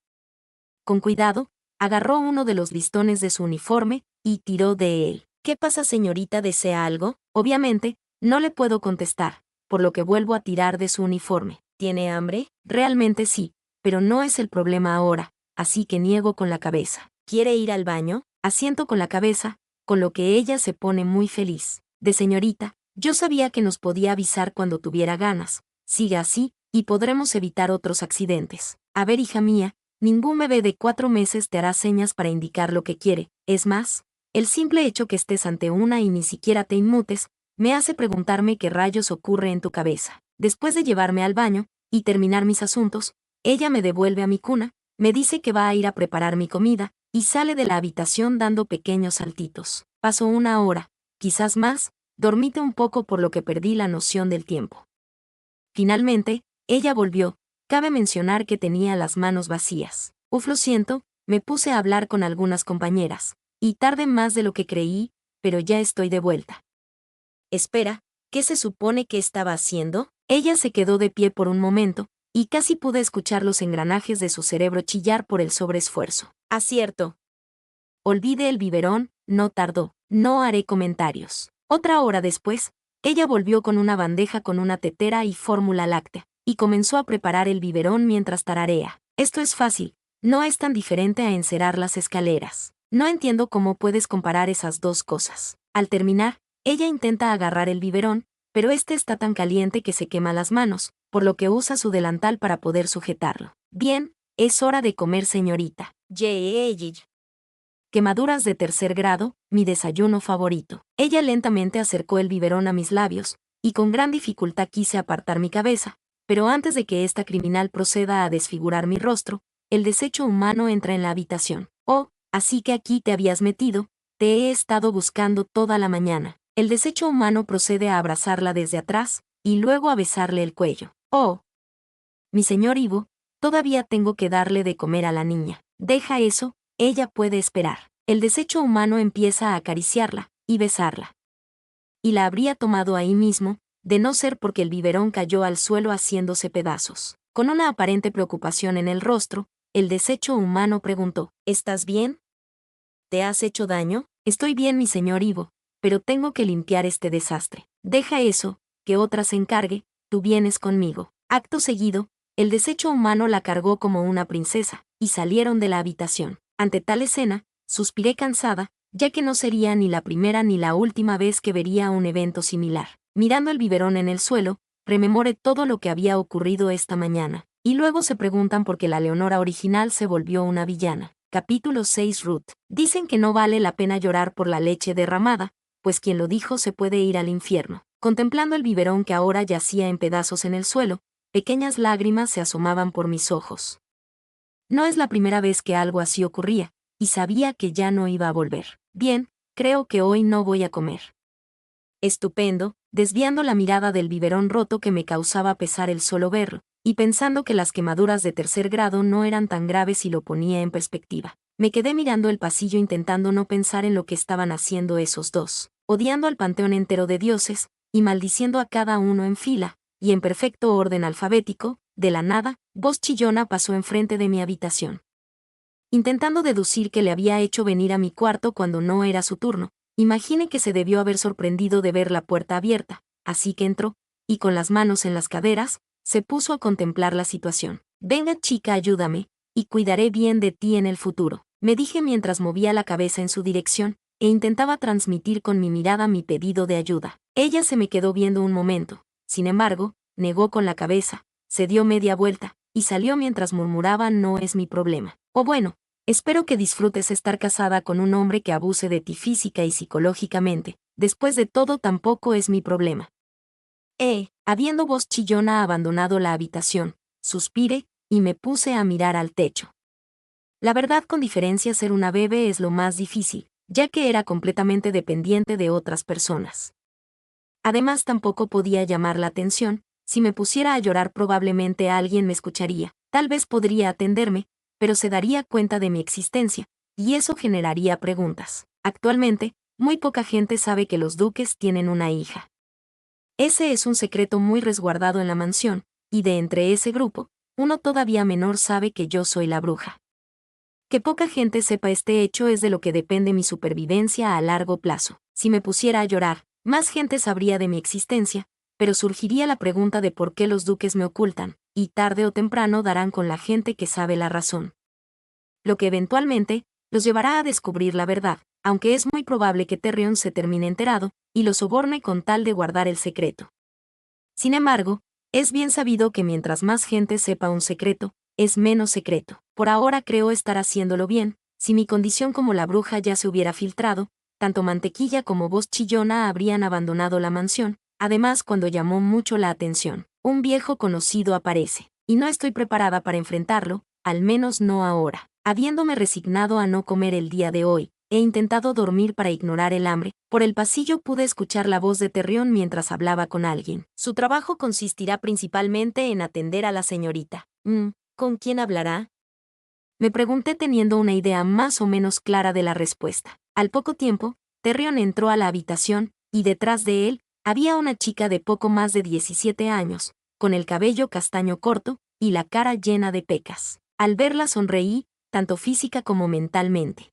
Con cuidado, agarró uno de los listones de su uniforme y tiró de él. ¿Qué pasa, señorita? ¿Desea algo? Obviamente, no le puedo contestar, por lo que vuelvo a tirar de su uniforme. ¿Tiene hambre? Realmente sí, pero no es el problema ahora, así que niego con la cabeza. ¿Quiere ir al baño? Asiento con la cabeza, con lo que ella se pone muy feliz. De señorita, yo sabía que nos podía avisar cuando tuviera ganas. Siga así, y podremos evitar otros accidentes. A ver, hija mía, ningún bebé de 4 meses te hará señas para indicar lo que quiere. Es más, el simple hecho que estés ante una y ni siquiera te inmutes, me hace preguntarme qué rayos ocurre en tu cabeza. Después de llevarme al baño y terminar mis asuntos, ella me devuelve a mi cuna, me dice que va a ir a preparar mi comida, y sale de la habitación dando pequeños saltitos. Pasó 1 hora, quizás más, dormite un poco por lo que perdí la noción del tiempo. Finalmente, ella volvió. Cabe mencionar que tenía las manos vacías. Lo siento, me puse a hablar con algunas compañeras, y tardé más de lo que creí, pero ya estoy de vuelta. Espera, ¿qué se supone que estaba haciendo? Ella se quedó de pie por un momento, y casi pude escuchar los engranajes de su cerebro chillar por el sobreesfuerzo. Acierto. Olvide el biberón, no tardó. No haré comentarios. 1 hora después, ella volvió con una bandeja con una tetera y fórmula láctea, y comenzó a preparar el biberón mientras tararea. Esto es fácil, no es tan diferente a encerar las escaleras. No entiendo cómo puedes comparar esas dos cosas. Al terminar, ella intenta agarrar el biberón, pero este está tan caliente que se quema las manos, por lo que usa su delantal para poder sujetarlo. Bien, es hora de comer, señorita. Quemaduras de 3er grado, mi desayuno favorito. Ella lentamente acercó el biberón a mis labios, y con gran dificultad quise apartar mi cabeza, pero antes de que esta criminal proceda a desfigurar mi rostro, el desecho humano entra en la habitación. Oh, así que aquí te habías metido, te he estado buscando toda la mañana. El desecho humano procede a abrazarla desde atrás, y luego a besarle el cuello. Oh, mi señor Ivo, todavía tengo que darle de comer a la niña. Deja eso, ella puede esperar. El desecho humano empieza a acariciarla y besarla. Y la habría tomado ahí mismo, de no ser porque el biberón cayó al suelo haciéndose pedazos. Con una aparente preocupación en el rostro, el desecho humano preguntó: ¿Estás bien? ¿Te has hecho daño? Estoy bien, mi señor Ivo, pero tengo que limpiar este desastre. Deja eso, que otra se encargue, tú vienes conmigo. Acto seguido, el desecho humano la cargó como una princesa, y salieron de la habitación. Ante tal escena, suspiré cansada, ya que no sería ni la primera ni la última vez que vería un evento similar. Mirando el biberón en el suelo, rememoré todo lo que había ocurrido esta mañana. Y luego se preguntan por qué la Leonora original se volvió una villana. Capítulo 6. Ruth. Dicen que no vale la pena llorar por la leche derramada, pues quien lo dijo se puede ir al infierno. Contemplando el biberón que ahora yacía en pedazos en el suelo, pequeñas lágrimas se asomaban por mis ojos. No es la primera vez que algo así ocurría, y sabía que ya no iba a volver. Bien, creo que hoy no voy a comer. Estupendo, desviando la mirada del biberón roto que me causaba pesar el solo verlo, y pensando que las quemaduras de 3er grado no eran tan graves si lo ponía en perspectiva. Me quedé mirando el pasillo intentando no pensar en lo que estaban haciendo esos dos, odiando al panteón entero de dioses, y maldiciendo a cada uno en fila, y en perfecto orden alfabético. De la nada, voz chillona pasó enfrente de mi habitación. Intentando deducir que le había hecho venir a mi cuarto cuando no era su turno, imaginé que se debió haber sorprendido de ver la puerta abierta, así que entró, y con las manos en las caderas, se puso a contemplar la situación. Venga, chica, ayúdame, y cuidaré bien de ti en el futuro, me dije mientras movía la cabeza en su dirección, e intentaba transmitir con mi mirada mi pedido de ayuda. Ella se me quedó viendo un momento, sin embargo, negó con la cabeza, se dio media vuelta, y salió mientras murmuraba: no es mi problema. O bueno, espero que disfrutes estar casada con un hombre que abuse de ti física y psicológicamente. Después de todo, tampoco es mi problema. Habiendo voz chillona abandonado la habitación, suspiré, y me puse a mirar al techo. La verdad, con diferencia, ser una bebé es lo más difícil, ya que era completamente dependiente de otras personas. Además, tampoco podía llamar la atención. Si me pusiera a llorar, probablemente alguien me escucharía, tal vez podría atenderme, pero se daría cuenta de mi existencia, y eso generaría preguntas. Actualmente, muy poca gente sabe que los Duques tienen una hija. Ese es un secreto muy resguardado en la mansión, y de entre ese grupo, uno todavía menor sabe que yo soy la bruja. Que poca gente sepa este hecho es de lo que depende mi supervivencia a largo plazo. Si me pusiera a llorar, más gente sabría de mi existencia, pero surgiría la pregunta de por qué los Duques me ocultan, y tarde o temprano darán con la gente que sabe la razón. Lo que eventualmente los llevará a descubrir la verdad, aunque es muy probable que Terrion se termine enterado, y lo soborne con tal de guardar el secreto. Sin embargo, es bien sabido que mientras más gente sepa un secreto, es menos secreto. Por ahora creo estar haciéndolo bien. Si mi condición como la bruja ya se hubiera filtrado, tanto Mantequilla como Voz Chillona habrían abandonado la mansión. Además, cuando llamó mucho la atención, un viejo conocido aparece, y no estoy preparada para enfrentarlo, al menos no ahora. Habiéndome resignado a no comer el día de hoy, he intentado dormir para ignorar el hambre. Por el pasillo pude escuchar la voz de Terrion mientras hablaba con alguien. Su trabajo consistirá principalmente en atender a la señorita. ¿Con quién hablará? Me pregunté teniendo una idea más o menos clara de la respuesta. Al poco tiempo, Terrion entró a la habitación, y detrás de él, había una chica de poco más de 17 años, con el cabello castaño corto, y la cara llena de pecas. Al verla sonreí, tanto física como mentalmente.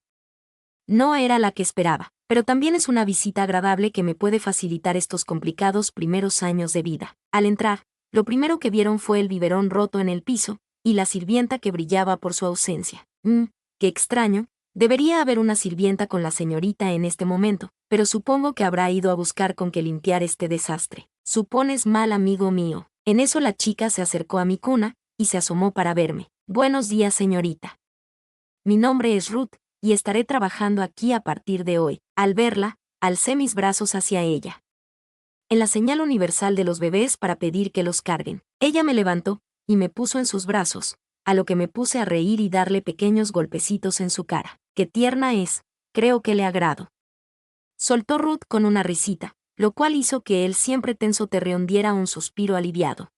No era la que esperaba, pero también es una visita agradable que me puede facilitar estos complicados primeros años de vida. Al entrar, lo primero que vieron fue el biberón roto en el piso, y la sirvienta que brillaba por su ausencia. Qué extraño, debería haber una sirvienta con la señorita en este momento, pero supongo que habrá ido a buscar con qué limpiar este desastre. Supones mal, amigo mío. En eso la chica se acercó a mi cuna, y se asomó para verme. Buenos días, señorita. Mi nombre es Ruth, y estaré trabajando aquí a partir de hoy. Al verla, alcé mis brazos hacia ella, en la señal universal de los bebés, para pedir que los carguen. Ella me levantó, y me puso en sus brazos, a lo que me puse a reír y darle pequeños golpecitos en su cara. Qué tierna es, creo que le agrado. Soltó Ruth con una risita, lo cual hizo que el siempre tenso Terrion diera un suspiro aliviado.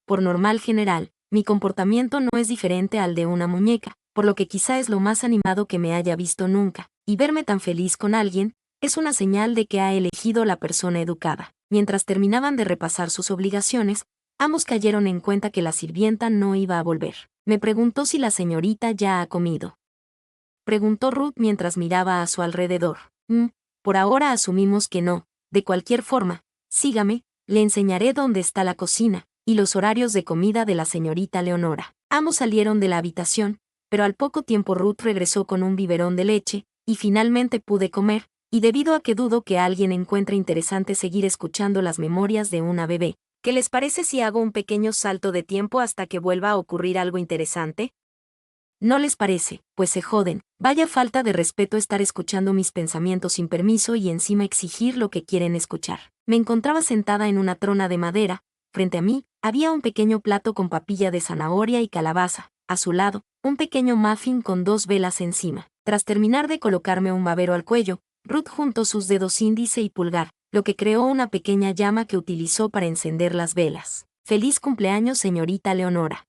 Por normal general, mi comportamiento no es diferente al de una muñeca, por lo que quizá es lo más animado que me haya visto nunca, y verme tan feliz con alguien es una señal de que ha elegido la persona educada. Mientras terminaban de repasar sus obligaciones, ambos cayeron en cuenta que la sirvienta no iba a volver. Me preguntó si la señorita ya ha comido. Preguntó Ruth mientras miraba a su alrededor. Por ahora asumimos que no. De cualquier forma, sígame, le enseñaré dónde está la cocina, y los horarios de comida de la señorita Leonora. Ambos salieron de la habitación, pero al poco tiempo Ruth regresó con un biberón de leche, y finalmente pude comer, y debido a que dudo que alguien encuentre interesante seguir escuchando las memorias de una bebé, ¿qué les parece si hago un pequeño salto de tiempo hasta que vuelva a ocurrir algo interesante? ¿No les parece? Pues se joden. Vaya falta de respeto estar escuchando mis pensamientos sin permiso y encima exigir lo que quieren escuchar. Me encontraba sentada en una trona de madera. Frente a mí, había un pequeño plato con papilla de zanahoria y calabaza. A su lado, un pequeño muffin con 2 velas encima. Tras terminar de colocarme un babero al cuello, Ruth juntó sus dedos índice y pulgar, lo que creó una pequeña llama que utilizó para encender las velas. «Feliz cumpleaños, señorita Leonora.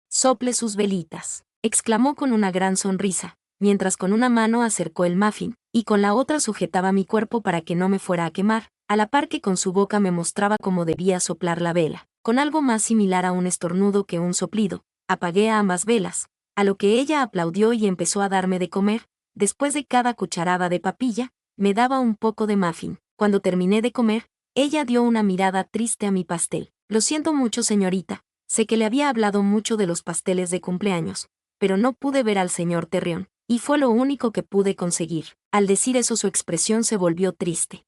Sople sus velitas», exclamó con una gran sonrisa, mientras con una mano acercó el muffin, y con la otra sujetaba mi cuerpo para que no me fuera a quemar, a la par que con su boca me mostraba cómo debía soplar la vela. Con algo más similar a un estornudo que un soplido, apagué ambas velas, a lo que ella aplaudió y empezó a darme de comer. Después de cada cucharada de papilla, me daba un poco de muffin. Cuando terminé de comer, ella dio una mirada triste a mi pastel. «Lo siento mucho, señorita, sé que le había hablado mucho de los pasteles de cumpleaños, pero no pude ver al señor Terrion. y fue lo único que pude conseguir. Al decir eso su expresión se volvió triste.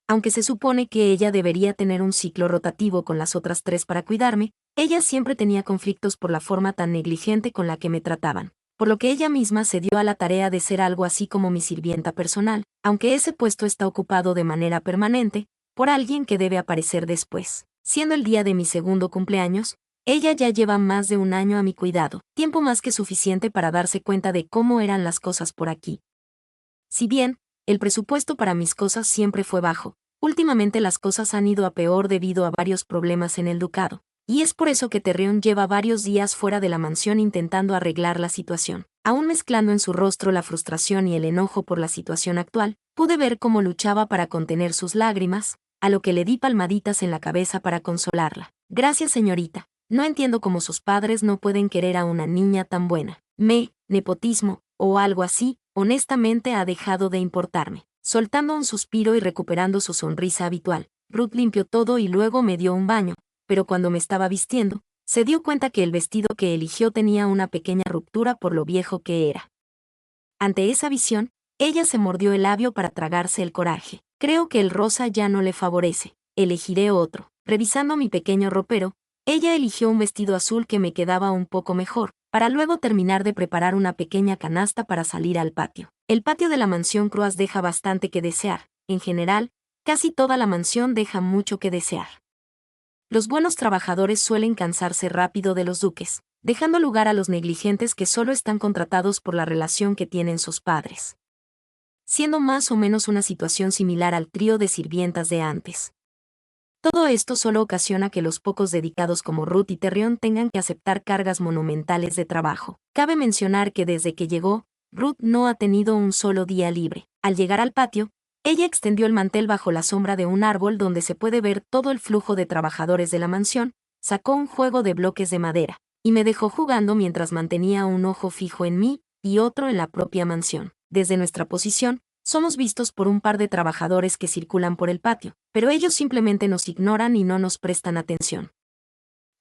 Aunque se supone que ella debería tener un ciclo rotativo con las otras 3 para cuidarme, ella siempre tenía conflictos por la forma tan negligente con la que me trataban, por lo que ella misma se dio a la tarea de ser algo así como mi sirvienta personal, aunque ese puesto está ocupado de manera permanente, por alguien que debe aparecer después. Siendo el día de mi segundo cumpleaños, ella ya lleva más de un año a mi cuidado, tiempo más que suficiente para darse cuenta de cómo eran las cosas por aquí. Si bien, el presupuesto para mis cosas siempre fue bajo, últimamente las cosas han ido a peor debido a varios problemas en el ducado, y es por eso que Terrión lleva varios días fuera de la mansión intentando arreglar la situación. Aún mezclando en su rostro la frustración y el enojo por la situación actual, pude ver cómo luchaba para contener sus lágrimas, a lo que le di palmaditas en la cabeza para consolarla. Gracias, señorita. No entiendo cómo sus padres no pueden querer a una niña tan buena. Nepotismo, o algo así, honestamente ha dejado de importarme. Soltando un suspiro y recuperando su sonrisa habitual, Ruth limpió todo y luego me dio un baño, pero cuando me estaba vistiendo, se dio cuenta que el vestido que eligió tenía una pequeña ruptura por lo viejo que era. Ante esa visión, ella se mordió el labio para tragarse el coraje. Creo que el rosa ya no le favorece. Elegiré otro. Revisando mi pequeño ropero, ella eligió un vestido azul que me quedaba un poco mejor, para luego terminar de preparar una pequeña canasta para salir al patio. El patio de la mansión Croas deja bastante que desear. En general, casi toda la mansión deja mucho que desear. Los buenos trabajadores suelen cansarse rápido de los duques, dejando lugar a los negligentes que solo están contratados por la relación que tienen sus padres. Siendo más o menos una situación similar al trío de sirvientas de antes. Todo esto solo ocasiona que los pocos dedicados como Ruth y Terrión tengan que aceptar cargas monumentales de trabajo. Cabe mencionar que desde que llegó, Ruth no ha tenido un solo día libre. Al llegar al patio, ella extendió el mantel bajo la sombra de un árbol donde se puede ver todo el flujo de trabajadores de la mansión, sacó un juego de bloques de madera, y me dejó jugando mientras mantenía un ojo fijo en mí y otro en la propia mansión. Desde nuestra posición, somos vistos por un par de trabajadores que circulan por el patio, pero ellos simplemente nos ignoran y no nos prestan atención.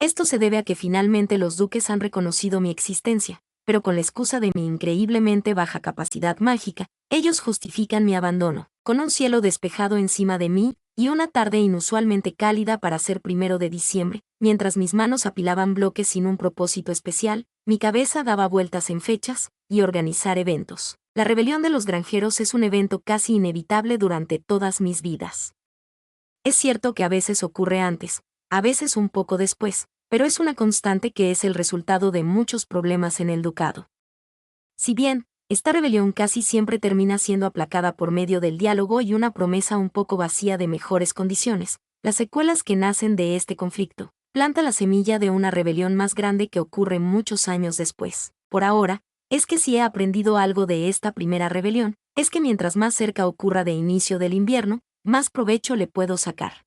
Esto se debe a que finalmente los duques han reconocido mi existencia, pero con la excusa de mi increíblemente baja capacidad mágica, ellos justifican mi abandono. Con un cielo despejado encima de mí, y una tarde inusualmente cálida para ser 1 de diciembre, mientras mis manos apilaban bloques sin un propósito especial, mi cabeza daba vueltas en fechas y organizar eventos. La rebelión de los granjeros es un evento casi inevitable durante todas mis vidas. Es cierto que a veces ocurre antes, a veces un poco después, pero es una constante que es el resultado de muchos problemas en el ducado. Si bien, esta rebelión casi siempre termina siendo aplacada por medio del diálogo y una promesa un poco vacía de mejores condiciones, las secuelas que nacen de este conflicto planta la semilla de una rebelión más grande que ocurre muchos años después. Por ahora, es que si he aprendido algo de esta primera rebelión, es que mientras más cerca ocurra de inicio del invierno, más provecho le puedo sacar.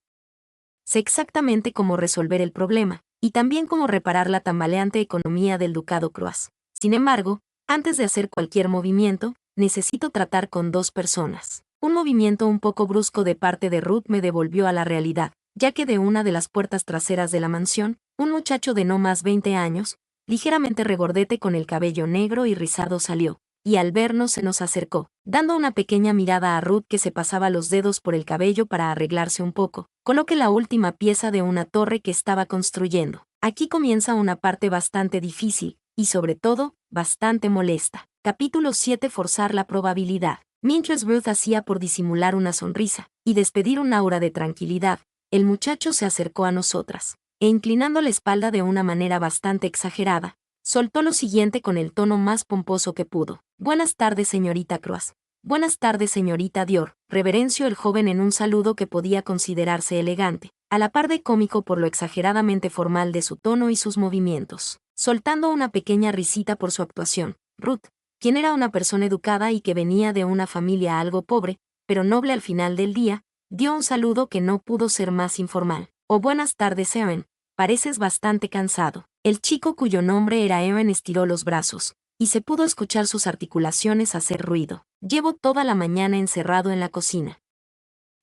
Sé exactamente cómo resolver el problema, y también cómo reparar la tambaleante economía del ducado Croas. Sin embargo, antes de hacer cualquier movimiento, necesito tratar con 2 personas. Un movimiento un poco brusco de parte de Ruth me devolvió a la realidad, ya que de una de las puertas traseras de la mansión, un muchacho de no más 20 años, ligeramente regordete con el cabello negro y rizado salió, y al vernos se nos acercó, dando una pequeña mirada a Ruth que se pasaba los dedos por el cabello para arreglarse un poco. Coloque la última pieza de una torre que estaba construyendo. Aquí comienza una parte bastante difícil, y sobre todo, bastante molesta. Capítulo 7. Forzar la probabilidad. Mientras Ruth hacía por disimular una sonrisa y despedir un aura de tranquilidad, el muchacho se acercó a nosotras, e inclinando la espalda de una manera bastante exagerada, soltó lo siguiente con el tono más pomposo que pudo. Buenas tardes, señorita Croas. Buenas tardes, señorita Dior, reverenció el joven en un saludo que podía considerarse elegante, a la par de cómico por lo exageradamente formal de su tono y sus movimientos, soltando una pequeña risita por su actuación. Ruth, quien era una persona educada y que venía de una familia algo pobre, pero noble al final del día, dio un saludo que no pudo ser más informal. Buenas tardes, Aaron. Pareces bastante cansado. El chico cuyo nombre era Aaron estiró los brazos, y se pudo escuchar sus articulaciones hacer ruido. Llevo toda la mañana encerrado en la cocina.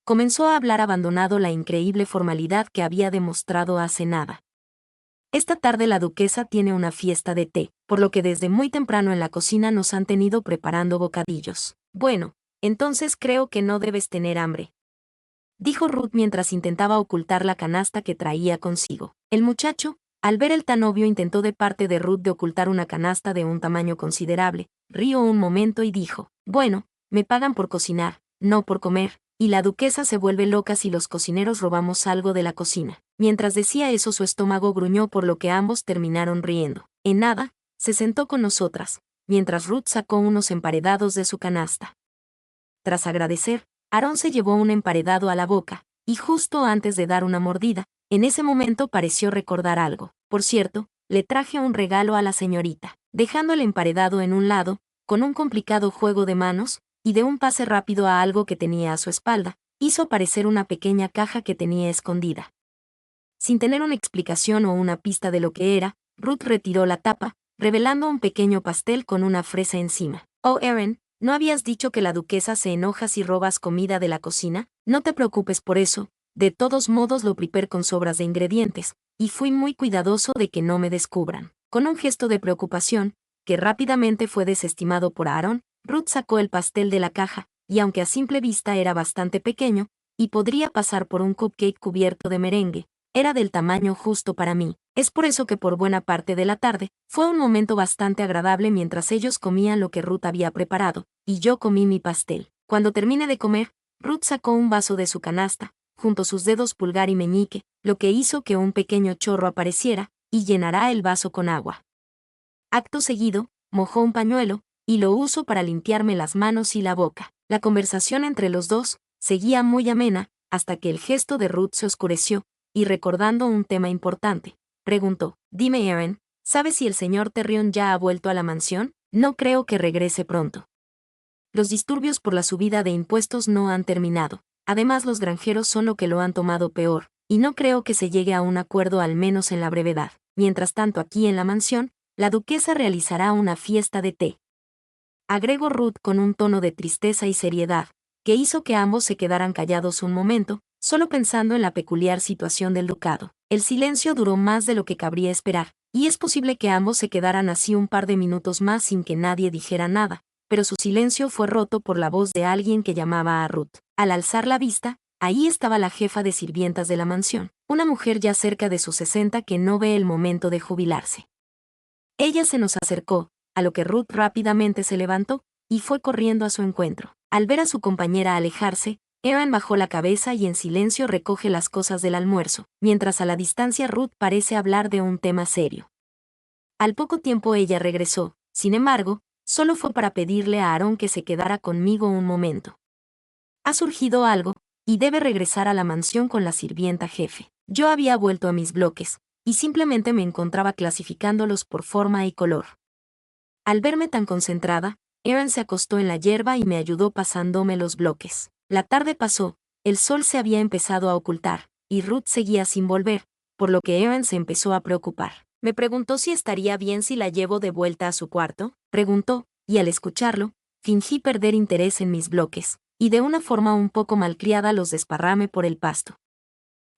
Comenzó a hablar abandonado la increíble formalidad que había demostrado hace nada. Esta tarde la duquesa tiene una fiesta de té, por lo que desde muy temprano en la cocina nos han tenido preparando bocadillos. Bueno, entonces creo que no debes tener hambre, dijo Ruth mientras intentaba ocultar la canasta que traía consigo. El muchacho, al ver el tan obvio intento de parte de Ruth de ocultar una canasta de un tamaño considerable, rió un momento y dijo, bueno, me pagan por cocinar, no por comer, y la duquesa se vuelve loca si los cocineros robamos algo de la cocina. Mientras decía eso su estómago gruñó por lo que ambos terminaron riendo. En nada, se sentó con nosotras, mientras Ruth sacó unos emparedados de su canasta. Tras agradecer, Aarón se llevó un emparedado a la boca, y justo antes de dar una mordida, en ese momento pareció recordar algo. Por cierto, le traje un regalo a la señorita, dejando el emparedado en un lado, con un complicado juego de manos, y de un pase rápido a algo que tenía a su espalda, hizo aparecer una pequeña caja que tenía escondida. Sin tener una explicación o una pista de lo que era, Ruth retiró la tapa, revelando un pequeño pastel con una fresa encima. Oh, Aaron, ¿no habías dicho que la duquesa se enoja si robas comida de la cocina? No te preocupes por eso, de todos modos lo preparé con sobras de ingredientes, y fui muy cuidadoso de que no me descubran. Con un gesto de preocupación, que rápidamente fue desestimado por Aaron, Ruth sacó el pastel de la caja, y aunque a simple vista era bastante pequeño, y podría pasar por un cupcake cubierto de merengue, era del tamaño justo para mí. Es por eso que por buena parte de la tarde, fue un momento bastante agradable mientras ellos comían lo que Ruth había preparado, y yo comí mi pastel. Cuando terminé de comer, Ruth sacó un vaso de su canasta, junto sus dedos pulgar y meñique, lo que hizo que un pequeño chorro apareciera, y llenará el vaso con agua. Acto seguido, mojó un pañuelo, y lo usó para limpiarme las manos y la boca. La conversación entre los dos seguía muy amena, hasta que el gesto de Ruth se oscureció, y recordando un tema importante, preguntó, dime Aaron, ¿sabes si el señor Terrion ya ha vuelto a la mansión? No creo que regrese pronto. Los disturbios por la subida de impuestos no han terminado. Además los granjeros son lo que lo han tomado peor, y no creo que se llegue a un acuerdo al menos en la brevedad. Mientras tanto aquí en la mansión, la duquesa realizará una fiesta de té. Agregó Ruth con un tono de tristeza y seriedad, que hizo que ambos se quedaran callados un momento, solo pensando en la peculiar situación del ducado. El silencio duró más de lo que cabría esperar, y es posible que ambos se quedaran así un par de minutos más sin que nadie dijera nada, pero su silencio fue roto por la voz de alguien que llamaba a Ruth. Al alzar la vista, ahí estaba la jefa de sirvientas de la mansión, una mujer ya cerca de sus 60 que no ve el momento de jubilarse. Ella se nos acercó, a lo que Ruth rápidamente se levantó, y fue corriendo a su encuentro. Al ver a su compañera alejarse, Aaron bajó la cabeza y en silencio recoge las cosas del almuerzo, mientras a la distancia Ruth parece hablar de un tema serio. Al poco tiempo ella regresó, sin embargo, solo fue para pedirle a Aaron que se quedara conmigo un momento. Ha surgido algo, y debe regresar a la mansión con la sirvienta jefe. Yo había vuelto a mis bloques, y simplemente me encontraba clasificándolos por forma y color. Al verme tan concentrada, Aaron se acostó en la hierba y me ayudó pasándome los bloques. La tarde pasó, el sol se había empezado a ocultar, y Ruth seguía sin volver, por lo que Aaron se empezó a preocupar. Me preguntó si estaría bien si la llevo de vuelta a su cuarto, preguntó, y al escucharlo, fingí perder interés en mis bloques, y de una forma un poco malcriada los desparramé por el pasto.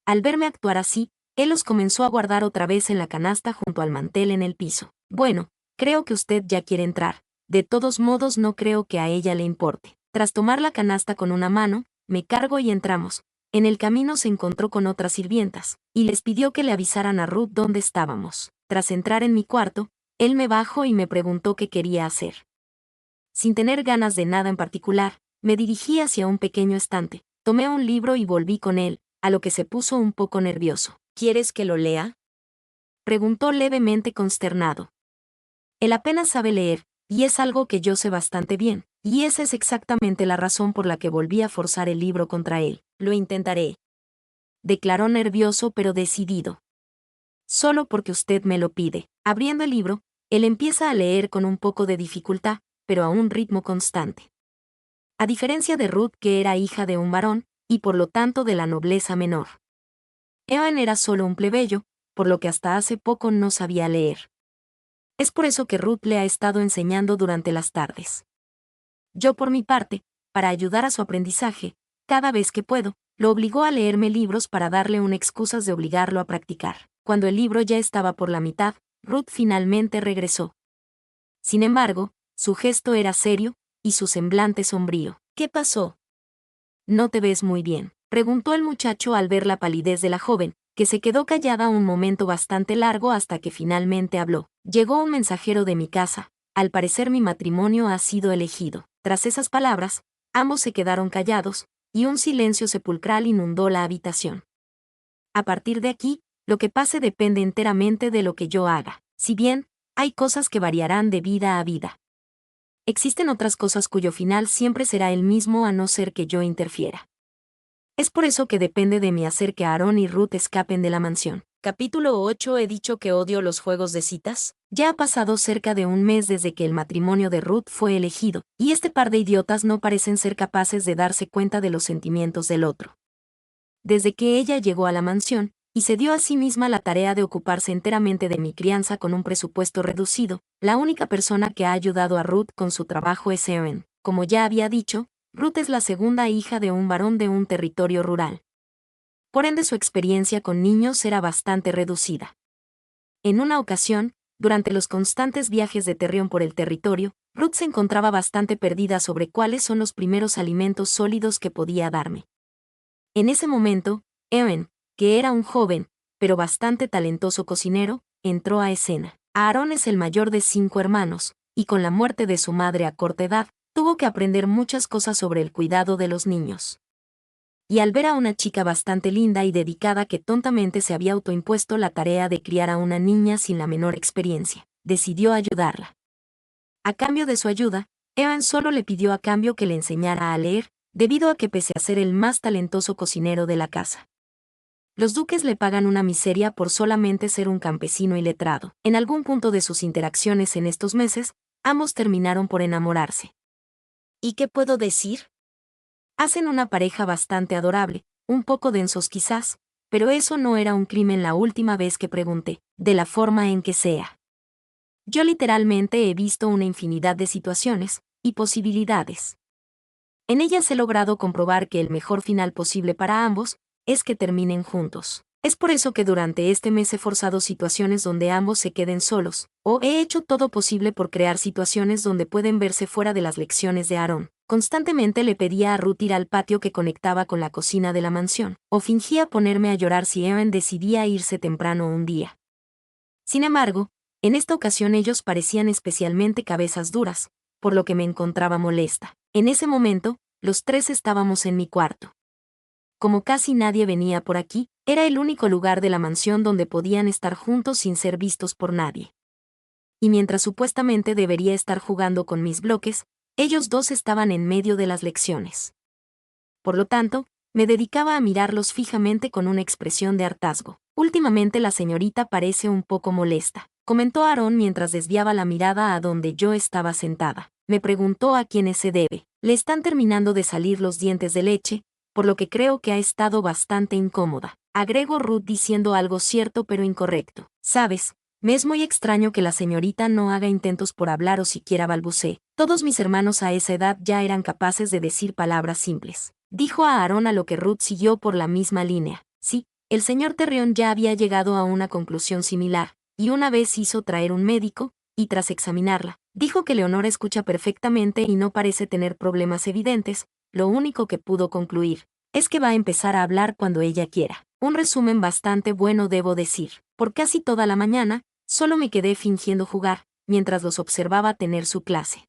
Al verme actuar así, él los comenzó a guardar otra vez en la canasta junto al mantel en el piso. Bueno, creo que usted ya quiere entrar, de todos modos no creo que a ella le importe. Tras tomar la canasta con una mano, me cargo y entramos. En el camino se encontró con otras sirvientas, y les pidió que le avisaran a Ruth dónde estábamos. Tras entrar en mi cuarto, él me bajó y me preguntó qué quería hacer. Sin tener ganas de nada en particular, me dirigí hacia un pequeño estante, tomé un libro y volví con él, a lo que se puso un poco nervioso. ¿Quieres que lo lea?, preguntó levemente consternado. Él apenas sabe leer, y es algo que yo sé bastante bien, y esa es exactamente la razón por la que volví a forzar el libro contra él. Lo intentaré, declaró nervioso pero decidido. Solo porque usted me lo pide. Abriendo el libro, él empieza a leer con un poco de dificultad, pero a un ritmo constante. A diferencia de Ruth, que era hija de un varón, y por lo tanto de la nobleza menor. Evan era solo un plebeyo, por lo que hasta hace poco no sabía leer. Es por eso que Ruth le ha estado enseñando durante las tardes. Yo por mi parte, para ayudar a su aprendizaje, cada vez que puedo, lo obligó a leerme libros para darle una excusa de obligarlo a practicar. cuando el libro ya estaba por la mitad, Ruth finalmente regresó. Sin embargo, su gesto era serio, y su semblante sombrío. ¿Qué pasó? No te ves muy bien, preguntó el muchacho al ver la palidez de la joven, que se quedó callada un momento bastante largo hasta que finalmente habló. Llegó un mensajero de mi casa. Al parecer mi matrimonio ha sido elegido. Tras esas palabras, ambos se quedaron callados, y un silencio sepulcral inundó la habitación. A partir de aquí, lo que pase depende enteramente de lo que yo haga. Si bien, hay cosas que variarán de vida a vida. Existen otras cosas cuyo final siempre será el mismo a no ser que yo interfiera. Es por eso que depende de mí hacer que Aarón y Ruth escapen de la mansión. Capítulo 8. ¿He dicho que odio los juegos de citas? Ya ha pasado cerca de un mes desde que el matrimonio de Ruth fue elegido, y este par de idiotas no parecen ser capaces de darse cuenta de los sentimientos del otro. Desde que ella llegó a la mansión, y se dio a sí misma la tarea de ocuparse enteramente de mi crianza con un presupuesto reducido, la única persona que ha ayudado a Ruth con su trabajo es Erin. Como ya había dicho, Ruth es la segunda hija de un varón de un territorio rural. Por ende, su experiencia con niños era bastante reducida. En una ocasión, durante los constantes viajes de Terrión por el territorio, Ruth se encontraba bastante perdida sobre cuáles son los primeros alimentos sólidos que podía darme. En ese momento, Erin, que era un joven, pero bastante talentoso cocinero, entró a escena. Aarón es el mayor de 5 hermanos, y con la muerte de su madre a corta edad, tuvo que aprender muchas cosas sobre el cuidado de los niños. Y al ver a una chica bastante linda y dedicada que tontamente se había autoimpuesto la tarea de criar a una niña sin la menor experiencia, decidió ayudarla. A cambio de su ayuda, Evan solo le pidió a cambio que le enseñara a leer, debido a que pese a ser el más talentoso cocinero de la casa, los duques le pagan una miseria por solamente ser un campesino iletrado. En algún punto de sus interacciones en estos meses, ambos terminaron por enamorarse. ¿Y qué puedo decir? Hacen una pareja bastante adorable, un poco densos quizás, pero eso no era un crimen la última vez que pregunté, de la forma en que sea. Yo literalmente he visto una infinidad de situaciones y posibilidades. En ellas he logrado comprobar que el mejor final posible para ambos es que terminen juntos. Es por eso que durante este mes he forzado situaciones donde ambos se queden solos, o he hecho todo posible por crear situaciones donde pueden verse fuera de las lecciones de Aarón. Constantemente le pedía a Ruth ir al patio que conectaba con la cocina de la mansión, o fingía ponerme a llorar si Erin decidía irse temprano un día. Sin embargo, en esta ocasión ellos parecían especialmente cabezas duras, por lo que me encontraba molesta. En ese momento, los tres estábamos en mi cuarto. Como casi nadie venía por aquí, era el único lugar de la mansión donde podían estar juntos sin ser vistos por nadie. Y mientras supuestamente debería estar jugando con mis bloques, ellos dos estaban en medio de las lecciones. Por lo tanto, me dedicaba a mirarlos fijamente con una expresión de hartazgo. Últimamente la señorita parece un poco molesta, comentó Aarón mientras desviaba la mirada a donde yo estaba sentada. Me preguntó a quiénes se debe. Le están terminando de salir los dientes de leche, por lo que creo que ha estado bastante incómoda. Agregó Ruth diciendo algo cierto pero incorrecto. ¿Sabes? Me es muy extraño que la señorita no haga intentos por hablar o siquiera balbucee. Todos mis hermanos a esa edad ya eran capaces de decir palabras simples. Dijo a Aarón, a lo que Ruth siguió por la misma línea. Sí, el señor Terrión ya había llegado a una conclusión similar, y una vez hizo traer un médico, y tras examinarla, dijo que Leonora escucha perfectamente y no parece tener problemas evidentes. Lo único que pudo concluir es que va a empezar a hablar cuando ella quiera. Un resumen bastante bueno, debo decir. Por casi toda la mañana, solo me quedé fingiendo jugar, mientras los observaba tener su clase.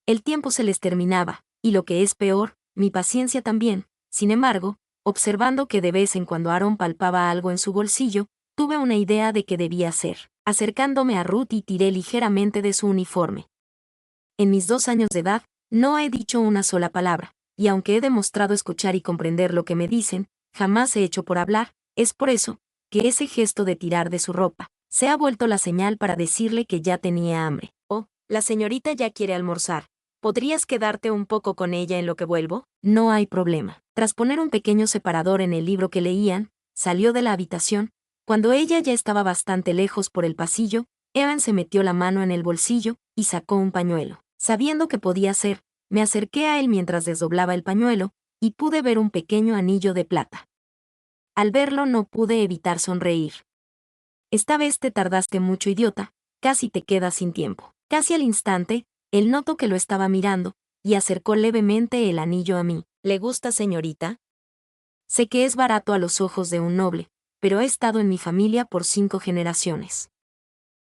El tiempo se les terminaba, y lo que es peor, mi paciencia también. Sin embargo, observando que de vez en cuando Aarón palpaba algo en su bolsillo, tuve una idea de qué debía hacer. Acercándome a Ruth y tiré ligeramente de su uniforme. En mis 2 años de edad, no he dicho una sola palabra, y aunque he demostrado escuchar y comprender lo que me dicen, jamás he hecho por hablar. Es por eso que ese gesto de tirar de su ropa se ha vuelto la señal para decirle que ya tenía hambre. Oh, la señorita ya quiere almorzar. ¿Podrías quedarte un poco con ella en lo que vuelvo? No hay problema. Tras poner un pequeño separador en el libro que leían, salió de la habitación. Cuando ella ya estaba bastante lejos por el pasillo, Evan se metió la mano en el bolsillo y sacó un pañuelo. Sabiendo que podía ser, me acerqué a él mientras desdoblaba el pañuelo, y pude ver un pequeño anillo de plata. Al verlo no pude evitar sonreír. Esta vez te tardaste mucho, idiota, casi te quedas sin tiempo. Casi al instante, él notó que lo estaba mirando, y acercó levemente el anillo a mí. ¿Le gusta, señorita? Sé que es barato a los ojos de un noble, pero he estado en mi familia por 5 generaciones.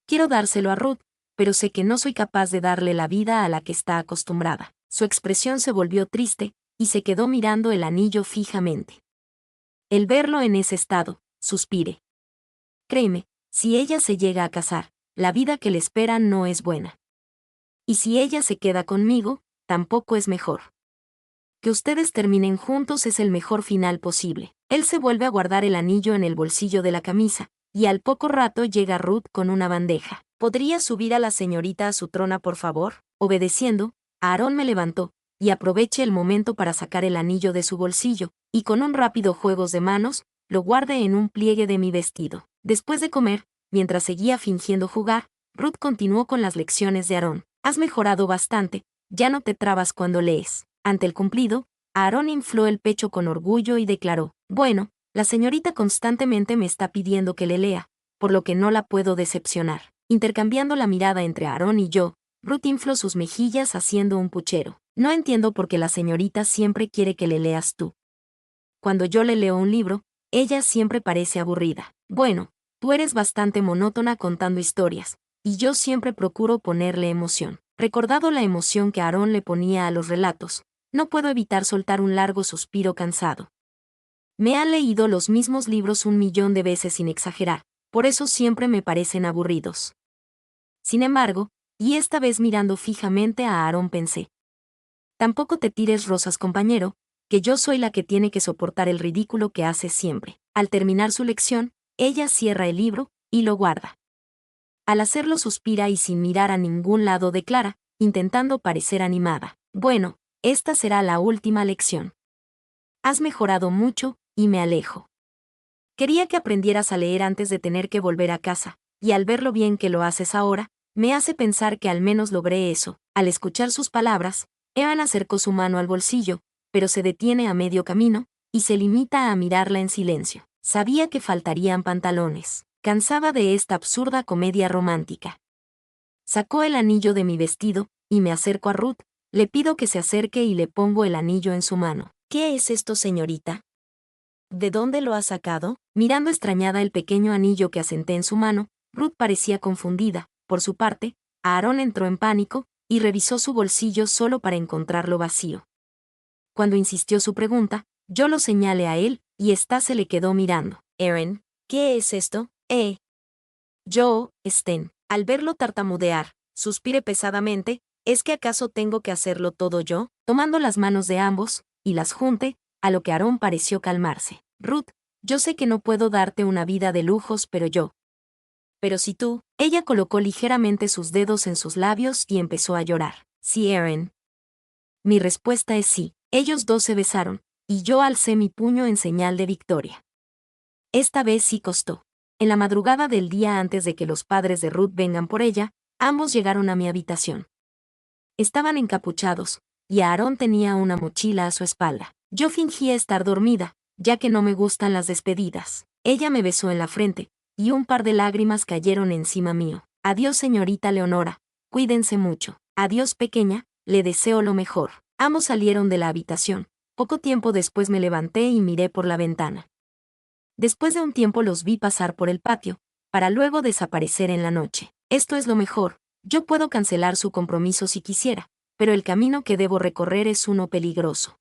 Quiero dárselo a Ruth, pero sé que no soy capaz de darle la vida a la que está acostumbrada. Su expresión se volvió triste, y se quedó mirando el anillo fijamente. El verlo en ese estado, suspiré. Créeme, si ella se llega a casar, la vida que le espera no es buena. Y si ella se queda conmigo, tampoco es mejor. Que ustedes terminen juntos es el mejor final posible. Él se vuelve a guardar el anillo en el bolsillo de la camisa, y al poco rato llega Ruth con una bandeja. ¿Podría subir a la señorita a su trona, por favor? Obedeciendo, Aarón me levantó, y aproveché el momento para sacar el anillo de su bolsillo, y con un rápido juego de manos, lo guardé en un pliegue de mi vestido. Después de comer, mientras seguía fingiendo jugar, Ruth continuó con las lecciones de Aarón. Has mejorado bastante, ya no te trabas cuando lees. Ante el cumplido, Aarón infló el pecho con orgullo y declaró: bueno, la señorita constantemente me está pidiendo que le lea, por lo que no la puedo decepcionar. Intercambiando la mirada entre Aarón y yo, Ruth infló sus mejillas haciendo un puchero. No entiendo por qué la señorita siempre quiere que le leas tú. Cuando yo le leo un libro, ella siempre parece aburrida. Bueno, tú eres bastante monótona contando historias, y yo siempre procuro ponerle emoción. Recordado la emoción que Aarón le ponía a los relatos, no puedo evitar soltar un largo suspiro cansado. Me han leído los mismos libros 1.000.000 de veces sin exagerar, por eso siempre me parecen aburridos. Sin embargo, y esta vez mirando fijamente a Aarón pensé: tampoco te tires rosas, compañero, que yo soy la que tiene que soportar el ridículo que haces siempre. Al terminar su lección, ella cierra el libro y lo guarda. Al hacerlo suspira y sin mirar a ningún lado declara, intentando parecer animada: bueno, esta será la última lección. Has mejorado mucho, y me alejo. Quería que aprendieras a leer antes de tener que volver a casa, y al ver lo bien que lo haces ahora, me hace pensar que al menos logré eso. Al escuchar sus palabras, Evan acercó su mano al bolsillo, pero se detiene a medio camino, y se limita a mirarla en silencio. Sabía que faltarían pantalones. Cansaba de esta absurda comedia romántica. Sacó el anillo de mi vestido, y me acerco a Ruth, le pido que se acerque y le pongo el anillo en su mano. ¿Qué es esto, señorita? ¿De dónde lo ha sacado? Mirando extrañada el pequeño anillo que asenté en su mano, Ruth parecía confundida. Por su parte, Aarón entró en pánico, y revisó su bolsillo solo para encontrarlo vacío. Cuando insistió su pregunta, yo lo señalé a él, y ésta se le quedó mirando. Aaron, ¿qué es esto? Yo, Sten. Al verlo tartamudear, suspiré pesadamente. ¿Es que acaso tengo que hacerlo todo yo? Tomando las manos de ambos, y las junté, a lo que Aarón pareció calmarse. Ruth, yo sé que no puedo darte una vida de lujos, pero yo. Pero si tú. Ella colocó ligeramente sus dedos en sus labios y empezó a llorar. Sí, Aaron. Mi respuesta es sí. Ellos dos se besaron, y yo alcé mi puño en señal de victoria. Esta vez sí costó. En la madrugada del día antes de que los padres de Ruth vengan por ella, ambos llegaron a mi habitación. Estaban encapuchados, y Aarón tenía una mochila a su espalda. Yo fingía estar dormida, ya que no me gustan las despedidas. Ella me besó en la frente, y un par de lágrimas cayeron encima mío. Adiós, señorita Leonora, cuídense mucho. Adiós, pequeña, le deseo lo mejor. Ambos salieron de la habitación. Poco tiempo después me levanté y miré por la ventana. Después de un tiempo los vi pasar por el patio, para luego desaparecer en la noche. Esto es lo mejor. Yo puedo cancelar su compromiso si quisiera, pero el camino que debo recorrer es uno peligroso.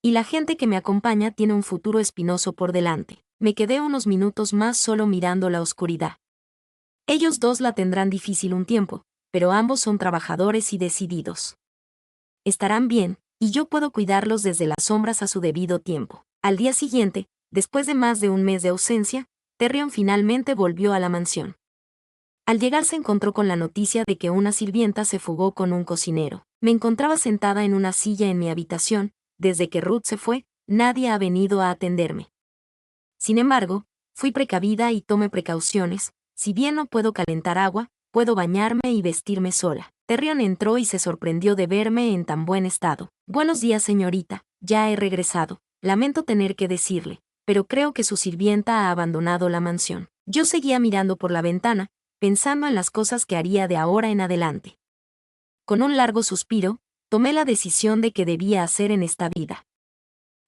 Y la gente que me acompaña tiene un futuro espinoso por delante. Me quedé unos minutos más solo mirando la oscuridad. Ellos dos la tendrán difícil un tiempo, pero ambos son trabajadores y decididos. Estarán bien, y yo puedo cuidarlos desde las sombras a su debido tiempo. Al día siguiente, después de más de un mes de ausencia, Terrion finalmente volvió a la mansión. Al llegar se encontró con la noticia de que una sirvienta se fugó con un cocinero. Me encontraba sentada en una silla en mi habitación. Desde que Ruth se fue, nadie ha venido a atenderme. Sin embargo, fui precavida y tomé precauciones. Si bien no puedo calentar agua, puedo bañarme y vestirme sola. Terrion entró y se sorprendió de verme en tan buen estado. Buenos días, señorita, ya he regresado. Lamento tener que decirle, pero creo que su sirvienta ha abandonado la mansión. Yo seguía mirando por la ventana, pensando en las cosas que haría de ahora en adelante. Con un largo suspiro, tomé la decisión de qué debía hacer en esta vida.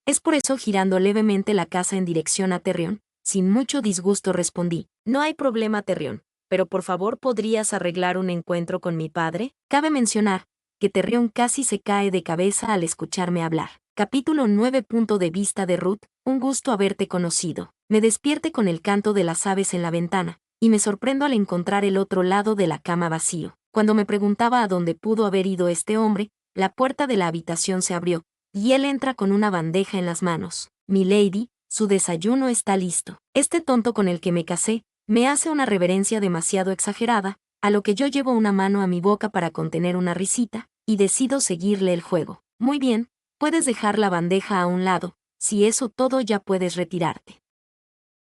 Es por eso, girando levemente la casa en dirección a Terrión, sin mucho disgusto respondí: no hay problema, Terrión, pero por favor, ¿podrías arreglar un encuentro con mi padre? Cabe mencionar que Terrión casi se cae de cabeza al escucharme hablar. Capítulo 9. Punto de vista de Ruth. Un gusto haberte conocido. Me despierte con el canto de las aves en la ventana, y me sorprendo al encontrar el otro lado de la cama vacío. Cuando me preguntaba a dónde pudo haber ido este hombre, la puerta de la habitación se abrió, y él entra con una bandeja en las manos. Milady, su desayuno está listo. Este tonto con el que me casé me hace una reverencia demasiado exagerada, a lo que yo llevo una mano a mi boca para contener una risita, y decido seguirle el juego. Muy bien, puedes dejar la bandeja a un lado, si eso todo ya puedes retirarte.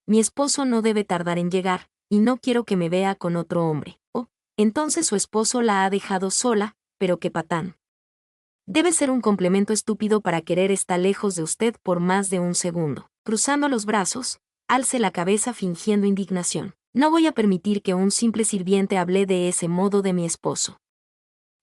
Mi esposo no debe tardar en llegar, y no quiero que me vea con otro hombre. Oh, entonces su esposo la ha dejado sola, pero qué patán. Debe ser un complemento estúpido para querer estar lejos de usted por más de un segundo. Cruzando los brazos, alce la cabeza fingiendo indignación. No voy a permitir que un simple sirviente hable de ese modo de mi esposo.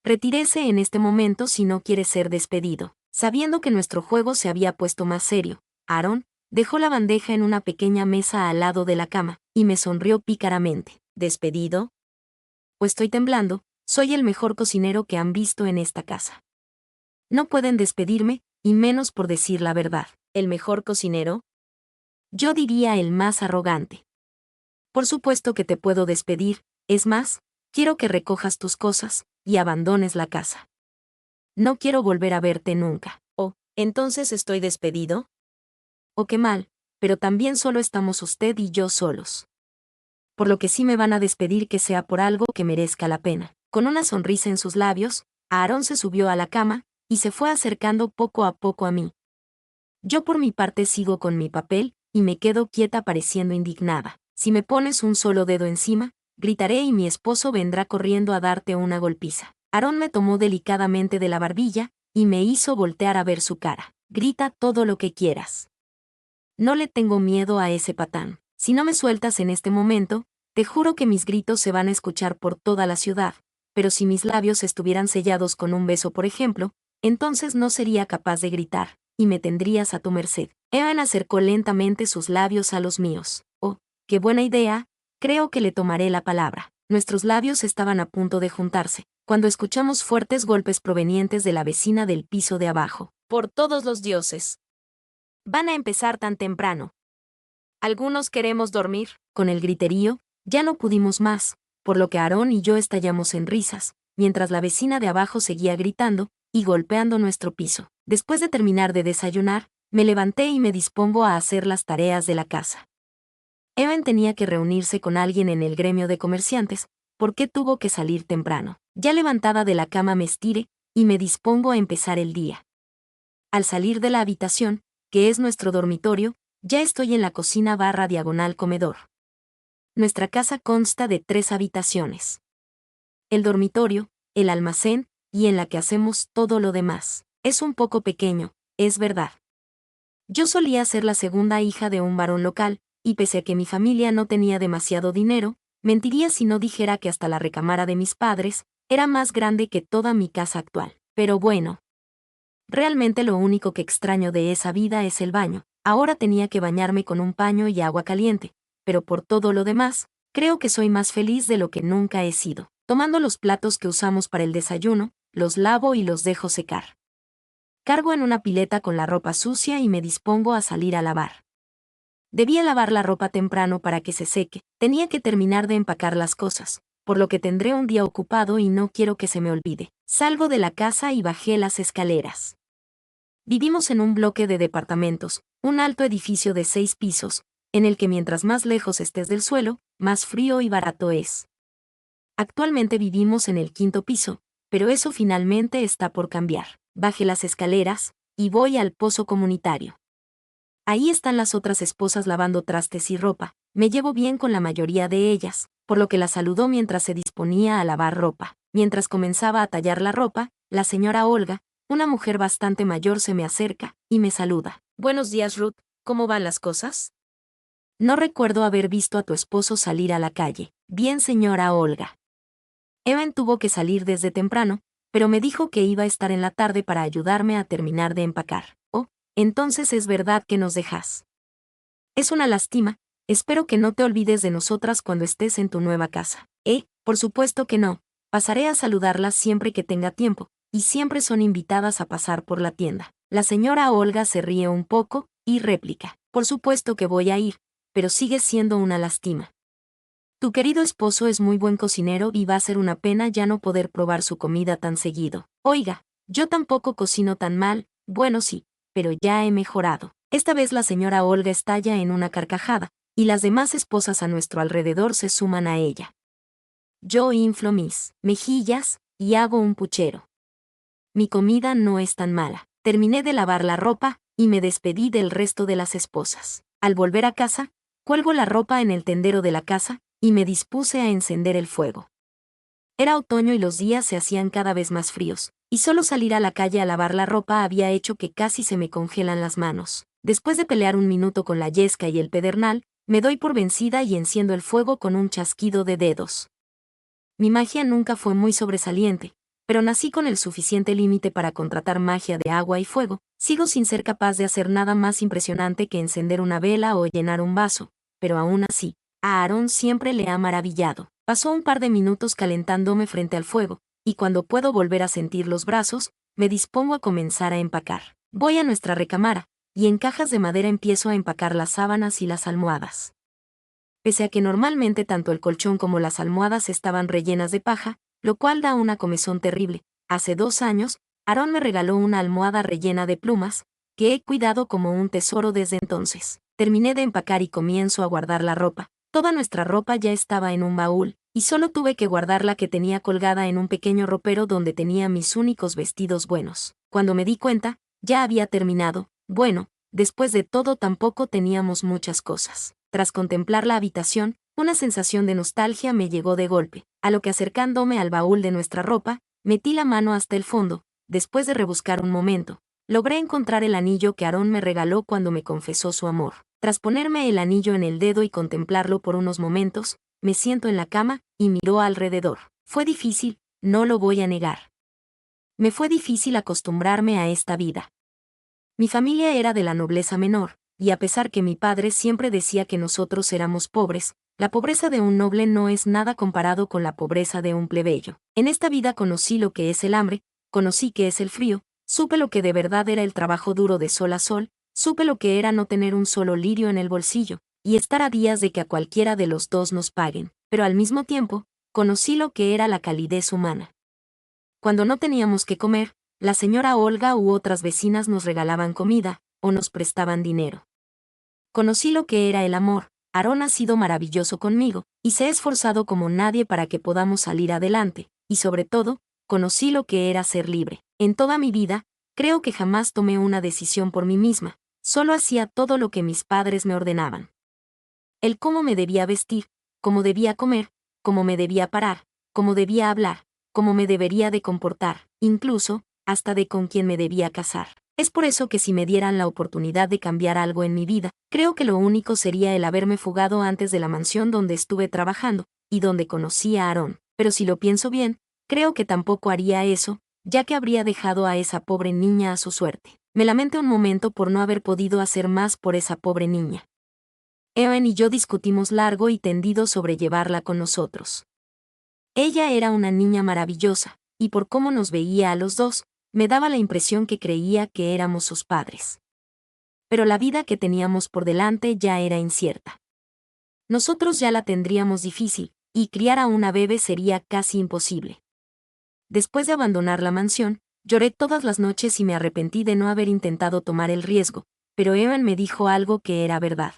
Retírese en este momento si no quiere ser despedido. Sabiendo que nuestro juego se había puesto más serio, Aarón dejó la bandeja en una pequeña mesa al lado de la cama, y me sonrió pícaramente. ¿Despedido? Pues estoy temblando, soy el mejor cocinero que han visto en esta casa. No pueden despedirme, y menos por decir la verdad. ¿El mejor cocinero? Yo diría el más arrogante. Por supuesto que te puedo despedir, es más, quiero que recojas tus cosas, y abandones la casa. No quiero volver a verte nunca. Oh, ¿entonces estoy despedido? Oh, qué mal, pero también solo estamos usted y yo solos. Por lo que sí me van a despedir, que sea por algo que merezca la pena. Con una sonrisa en sus labios, Aarón se subió a la cama, y se fue acercando poco a poco a mí. Yo por mi parte sigo con mi papel, y me quedo quieta pareciendo indignada. Si me pones un solo dedo encima, gritaré y mi esposo vendrá corriendo a darte una golpiza. Aarón me tomó delicadamente de la barbilla, y me hizo voltear a ver su cara. Grita todo lo que quieras. No le tengo miedo a ese patán. Si no me sueltas en este momento, te juro que mis gritos se van a escuchar por toda la ciudad, pero si mis labios estuvieran sellados con un beso, por ejemplo, entonces no sería capaz de gritar, y me tendrías a tu merced. Evan acercó lentamente sus labios a los míos. Oh, qué buena idea, creo que le tomaré la palabra. Nuestros labios estaban a punto de juntarse, cuando escuchamos fuertes golpes provenientes de la vecina del piso de abajo. Por todos los dioses. Van a empezar tan temprano. Algunos queremos dormir. Con el griterío, ya no pudimos más, por lo que Aarón y yo estallamos en risas, mientras la vecina de abajo seguía gritando y golpeando nuestro piso. Después de terminar de desayunar, me levanté y me dispongo a hacer las tareas de la casa. Evan tenía que reunirse con alguien en el gremio de comerciantes, porque tuvo que salir temprano. Ya levantada de la cama me estiré, y me dispongo a empezar el día. Al salir de la habitación, que es nuestro dormitorio, ya estoy en la cocina / diagonal comedor. Nuestra casa consta de 3 habitaciones. El dormitorio, el almacén, y en la que hacemos todo lo demás. Es un poco pequeño, es verdad. Yo solía ser la segunda hija de un varón local, y pese a que mi familia no tenía demasiado dinero, mentiría si no dijera que hasta la recámara de mis padres era más grande que toda mi casa actual. Pero bueno. Realmente lo único que extraño de esa vida es el baño. Ahora tenía que bañarme con un paño y agua caliente, pero por todo lo demás, creo que soy más feliz de lo que nunca he sido. Tomando los platos que usamos para el desayuno, los lavo y los dejo secar. Cargo en una pileta con la ropa sucia y me dispongo a salir a lavar. Debía lavar la ropa temprano para que se seque, tenía que terminar de empacar las cosas, por lo que tendré un día ocupado y no quiero que se me olvide. Salgo de la casa y bajé las escaleras. Vivimos en un bloque de departamentos, un alto edificio de 6 pisos, en el que mientras más lejos estés del suelo, más frío y barato es. Actualmente vivimos en el 5º piso, pero eso finalmente está por cambiar. Bajé las escaleras, y voy al pozo comunitario. Ahí están las otras esposas lavando trastes y ropa. Me llevo bien con la mayoría de ellas, por lo que la saludó mientras se disponía a lavar ropa. Mientras comenzaba a tallar la ropa, la señora Olga, una mujer bastante mayor, se me acerca y me saluda. Buenos días, Ruth, ¿cómo van las cosas? No recuerdo haber visto a tu esposo salir a la calle. Bien, señora Olga. Evan tuvo que salir desde temprano, pero me dijo que iba a estar en la tarde para ayudarme a terminar de empacar. Oh, entonces es verdad que nos dejas. Es una lástima, espero que no te olvides de nosotras cuando estés en tu nueva casa. Por supuesto que no, pasaré a saludarlas siempre que tenga tiempo, y siempre son invitadas a pasar por la tienda. La señora Olga se ríe un poco, y réplica, por supuesto que voy a ir, pero sigue siendo una lástima. Tu querido esposo es muy buen cocinero y va a ser una pena ya no poder probar su comida tan seguido. Oiga, yo tampoco cocino tan mal, bueno sí, pero ya he mejorado. Esta vez la señora Olga estalla en una carcajada, y las demás esposas a nuestro alrededor se suman a ella. Yo inflo mis mejillas, y hago un puchero. Mi comida no es tan mala. Terminé de lavar la ropa, y me despedí del resto de las esposas. Al volver a casa, cuelgo la ropa en el tendero de la casa, y me dispuse a encender el fuego. Era otoño y los días se hacían cada vez más fríos, y solo salir a la calle a lavar la ropa había hecho que casi se me congelan las manos. Después de pelear un minuto con la yesca y el pedernal, me doy por vencida y enciendo el fuego con un chasquido de dedos. Mi magia nunca fue muy sobresaliente, pero nací con el suficiente límite para contratar magia de agua y fuego. Sigo sin ser capaz de hacer nada más impresionante que encender una vela o llenar un vaso, pero aún así, a Aarón siempre le ha maravillado. Pasó un par de minutos calentándome frente al fuego, y cuando puedo volver a sentir los brazos, me dispongo a comenzar a empacar. Voy a nuestra recámara, y en cajas de madera empiezo a empacar las sábanas y las almohadas. Pese a que normalmente tanto el colchón como las almohadas estaban rellenas de paja, lo cual da una comezón terrible, hace 2 años, Aarón me regaló una almohada rellena de plumas, que he cuidado como un tesoro desde entonces. Terminé de empacar y comienzo a guardar la ropa. Toda nuestra ropa ya estaba en un baúl, y solo tuve que guardar la que tenía colgada en un pequeño ropero donde tenía mis únicos vestidos buenos. Cuando me di cuenta, ya había terminado. Bueno, después de todo tampoco teníamos muchas cosas. Tras contemplar la habitación, una sensación de nostalgia me llegó de golpe, a lo que acercándome al baúl de nuestra ropa, metí la mano hasta el fondo. Después de rebuscar un momento, logré encontrar el anillo que Aarón me regaló cuando me confesó su amor. Tras ponerme el anillo en el dedo y contemplarlo por unos momentos, me siento en la cama y miro alrededor. Fue difícil, no lo voy a negar. Me fue difícil acostumbrarme a esta vida. Mi familia era de la nobleza menor, y a pesar que mi padre siempre decía que nosotros éramos pobres, la pobreza de un noble no es nada comparado con la pobreza de un plebeyo. En esta vida conocí lo que es el hambre, conocí que es el frío, supe lo que de verdad era el trabajo duro de sol a sol, supe lo que era no tener un solo lirio en el bolsillo, y estar a días de que a cualquiera de los dos nos paguen, pero al mismo tiempo, conocí lo que era la calidez humana. Cuando no teníamos que comer, la señora Olga u otras vecinas nos regalaban comida, o nos prestaban dinero. Conocí lo que era el amor. Aarón ha sido maravilloso conmigo, y se ha esforzado como nadie para que podamos salir adelante, y sobre todo, conocí lo que era ser libre. En toda mi vida, creo que jamás tomé una decisión por mí misma, solo hacía todo lo que mis padres me ordenaban. El cómo me debía vestir, cómo debía comer, cómo me debía parar, cómo debía hablar, cómo me debería de comportar, incluso, hasta de con quién me debía casar. Es por eso que si me dieran la oportunidad de cambiar algo en mi vida, creo que lo único sería el haberme fugado antes de la mansión donde estuve trabajando, y donde conocí a Aarón. Pero si lo pienso bien, creo que tampoco haría eso, ya que habría dejado a esa pobre niña a su suerte. Me lamento un momento por no haber podido hacer más por esa pobre niña. Evan y yo discutimos largo y tendido sobre llevarla con nosotros. Ella era una niña maravillosa, y por cómo nos veía a los dos, me daba la impresión que creía que éramos sus padres. Pero la vida que teníamos por delante ya era incierta. Nosotros ya la tendríamos difícil, y criar a una bebé sería casi imposible. Después de abandonar la mansión, lloré todas las noches y me arrepentí de no haber intentado tomar el riesgo, pero Evan me dijo algo que era verdad.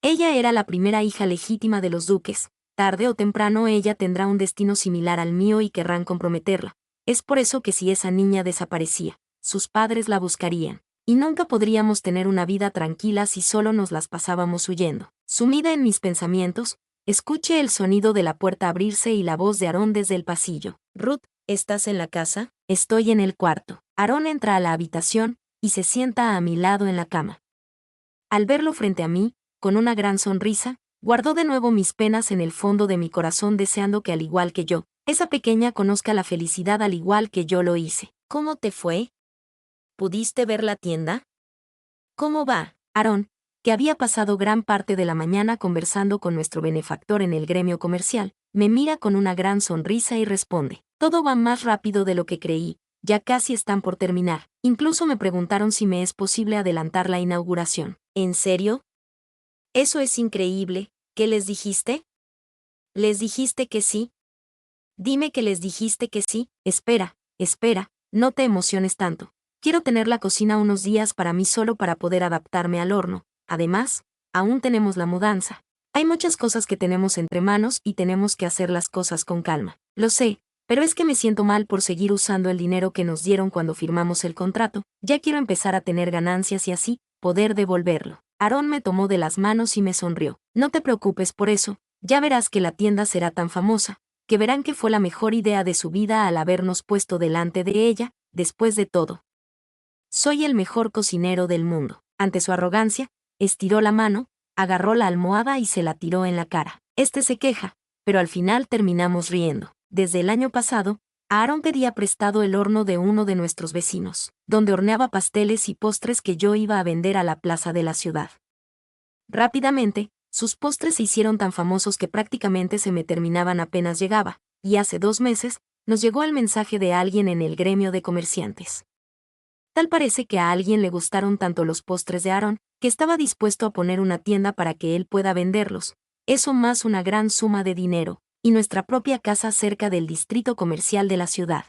Ella era la primera hija legítima de los duques, tarde o temprano ella tendrá un destino similar al mío y querrán comprometerla. Es por eso que si esa niña desaparecía, sus padres la buscarían, y nunca podríamos tener una vida tranquila si solo nos las pasábamos huyendo. Sumida en mis pensamientos, escuché el sonido de la puerta abrirse y la voz de Aarón desde el pasillo. Ruth, ¿estás en la casa? Estoy en el cuarto. Aarón entra a la habitación y se sienta a mi lado en la cama. Al verlo frente a mí, con una gran sonrisa, guardó de nuevo mis penas en el fondo de mi corazón deseando que al igual que yo, esa pequeña conozca la felicidad al igual que yo lo hice. ¿Cómo te fue? ¿Pudiste ver la tienda? ¿Cómo va? Aarón, que había pasado gran parte de la mañana conversando con nuestro benefactor en el gremio comercial, me mira con una gran sonrisa y responde: todo va más rápido de lo que creí, ya casi están por terminar. Incluso me preguntaron si me es posible adelantar la inauguración. ¿En serio? Eso es increíble. ¿Qué les dijiste? ¿Les dijiste que sí? Dime que les dijiste que sí. Espera, no te emociones tanto. Quiero tener la cocina unos días para mí solo para poder adaptarme al horno. Además, aún tenemos la mudanza. Hay muchas cosas que tenemos entre manos y tenemos que hacer las cosas con calma. Lo sé, pero es que me siento mal por seguir usando el dinero que nos dieron cuando firmamos el contrato. Ya quiero empezar a tener ganancias y así, poder devolverlo. Aarón me tomó de las manos y me sonrió. No te preocupes por eso, ya verás que la tienda será tan famosa, que verán que fue la mejor idea de su vida al habernos puesto delante de ella. Después de todo, soy el mejor cocinero del mundo. Ante su arrogancia, estiró la mano, agarró la almohada y se la tiró en la cara. Este se queja, pero al final terminamos riendo. Desde el año pasado, Aarón pedía prestado el horno de uno de nuestros vecinos, donde horneaba pasteles y postres que yo iba a vender a la plaza de la ciudad. Rápidamente, sus postres se hicieron tan famosos que prácticamente se me terminaban apenas llegaba, y hace 2 meses, nos llegó el mensaje de alguien en el gremio de comerciantes. Tal parece que a alguien le gustaron tanto los postres de Aarón, que estaba dispuesto a poner una tienda para que él pueda venderlos, eso más una gran suma de dinero, y nuestra propia casa cerca del distrito comercial de la ciudad.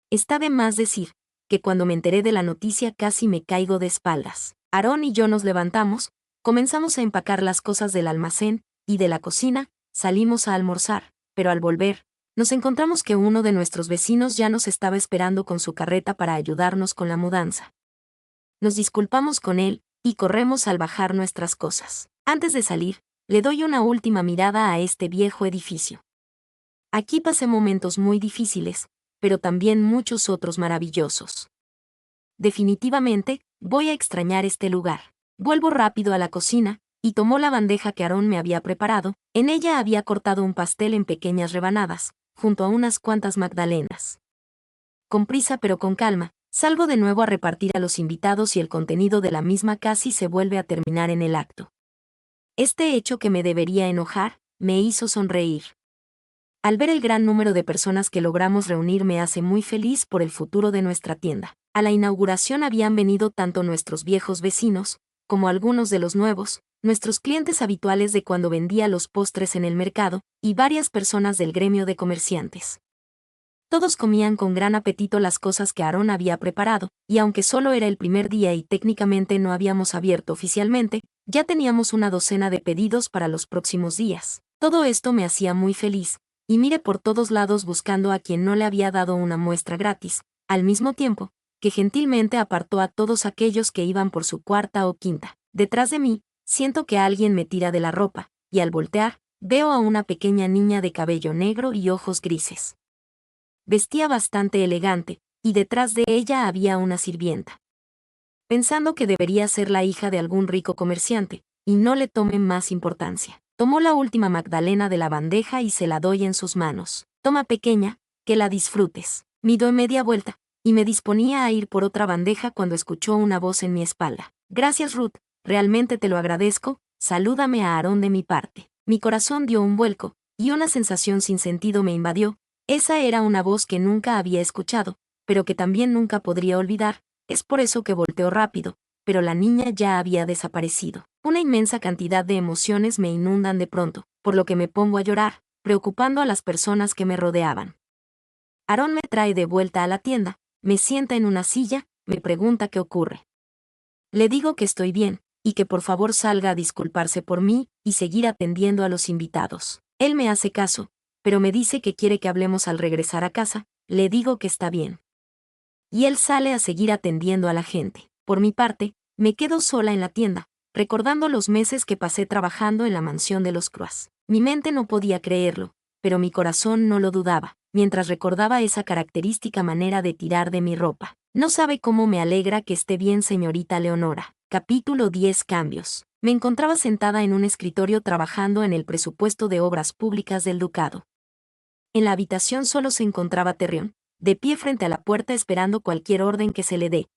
Está de más decir, que cuando me enteré de la noticia casi me caigo de espaldas. Aarón y yo nos levantamos, comenzamos a empacar las cosas del almacén, y de la cocina, salimos a almorzar, pero al volver, nos encontramos que uno de nuestros vecinos ya nos estaba esperando con su carreta para ayudarnos con la mudanza. Nos disculpamos con él, y corremos al bajar nuestras cosas. Antes de salir, le doy una última mirada a este viejo edificio. Aquí pasé momentos muy difíciles, pero también muchos otros maravillosos. Definitivamente, voy a extrañar este lugar. Vuelvo rápido a la cocina, y tomó la bandeja que Aarón me había preparado. En ella había cortado un pastel en pequeñas rebanadas, junto a unas cuantas magdalenas. Con prisa pero con calma, salgo de nuevo a repartir a los invitados y el contenido de la misma casi se vuelve a terminar en el acto. Este hecho que me debería enojar, me hizo sonreír. Al ver el gran número de personas que logramos reunir me hace muy feliz por el futuro de nuestra tienda. A la inauguración habían venido tanto nuestros viejos vecinos, como algunos de los nuevos, nuestros clientes habituales de cuando vendía los postres en el mercado, y varias personas del gremio de comerciantes. Todos comían con gran apetito las cosas que Aarón había preparado, y aunque solo era el primer día y técnicamente no habíamos abierto oficialmente, ya teníamos una docena de pedidos para los próximos días. Todo esto me hacía muy feliz, y miré por todos lados buscando a quien no le había dado una muestra gratis, al mismo tiempo que gentilmente apartó a todos aquellos que iban por su cuarta o quinta. Detrás de mí, siento que alguien me tira de la ropa, y al voltear, veo a una pequeña niña de cabello negro y ojos grises. Vestía bastante elegante, y detrás de ella había una sirvienta. Pensando que debería ser la hija de algún rico comerciante, y no le tomé más importancia. Tomó la última magdalena de la bandeja y se la doy en sus manos. Toma pequeña, que la disfrutes. Me doy media vuelta, y me disponía a ir por otra bandeja cuando escuchó una voz en mi espalda. Gracias Ruth, realmente te lo agradezco, salúdame a Aarón de mi parte. Mi corazón dio un vuelco, y una sensación sin sentido me invadió. Esa era una voz que nunca había escuchado, pero que también nunca podría olvidar, es por eso que volteó rápido, pero la niña ya había desaparecido. Una inmensa cantidad de emociones me inundan de pronto, por lo que me pongo a llorar, preocupando a las personas que me rodeaban. Aarón me trae de vuelta a la tienda, me sienta en una silla, me pregunta qué ocurre. Le digo que estoy bien, y que por favor salga a disculparse por mí, y seguir atendiendo a los invitados. Él me hace caso, pero me dice que quiere que hablemos al regresar a casa. Le digo que está bien. Y él sale a seguir atendiendo a la gente. Por mi parte, me quedo sola en la tienda, recordando los meses que pasé trabajando en la mansión de los Croix. Mi mente no podía creerlo, pero mi corazón no lo dudaba, mientras recordaba esa característica manera de tirar de mi ropa. No sabe cómo me alegra que esté bien, señorita Leonora. Capítulo 10 Cambios. Me encontraba sentada en un escritorio trabajando en el presupuesto de obras públicas del ducado. En la habitación solo se encontraba Terrión, de pie frente a la puerta esperando cualquier orden que se le dé.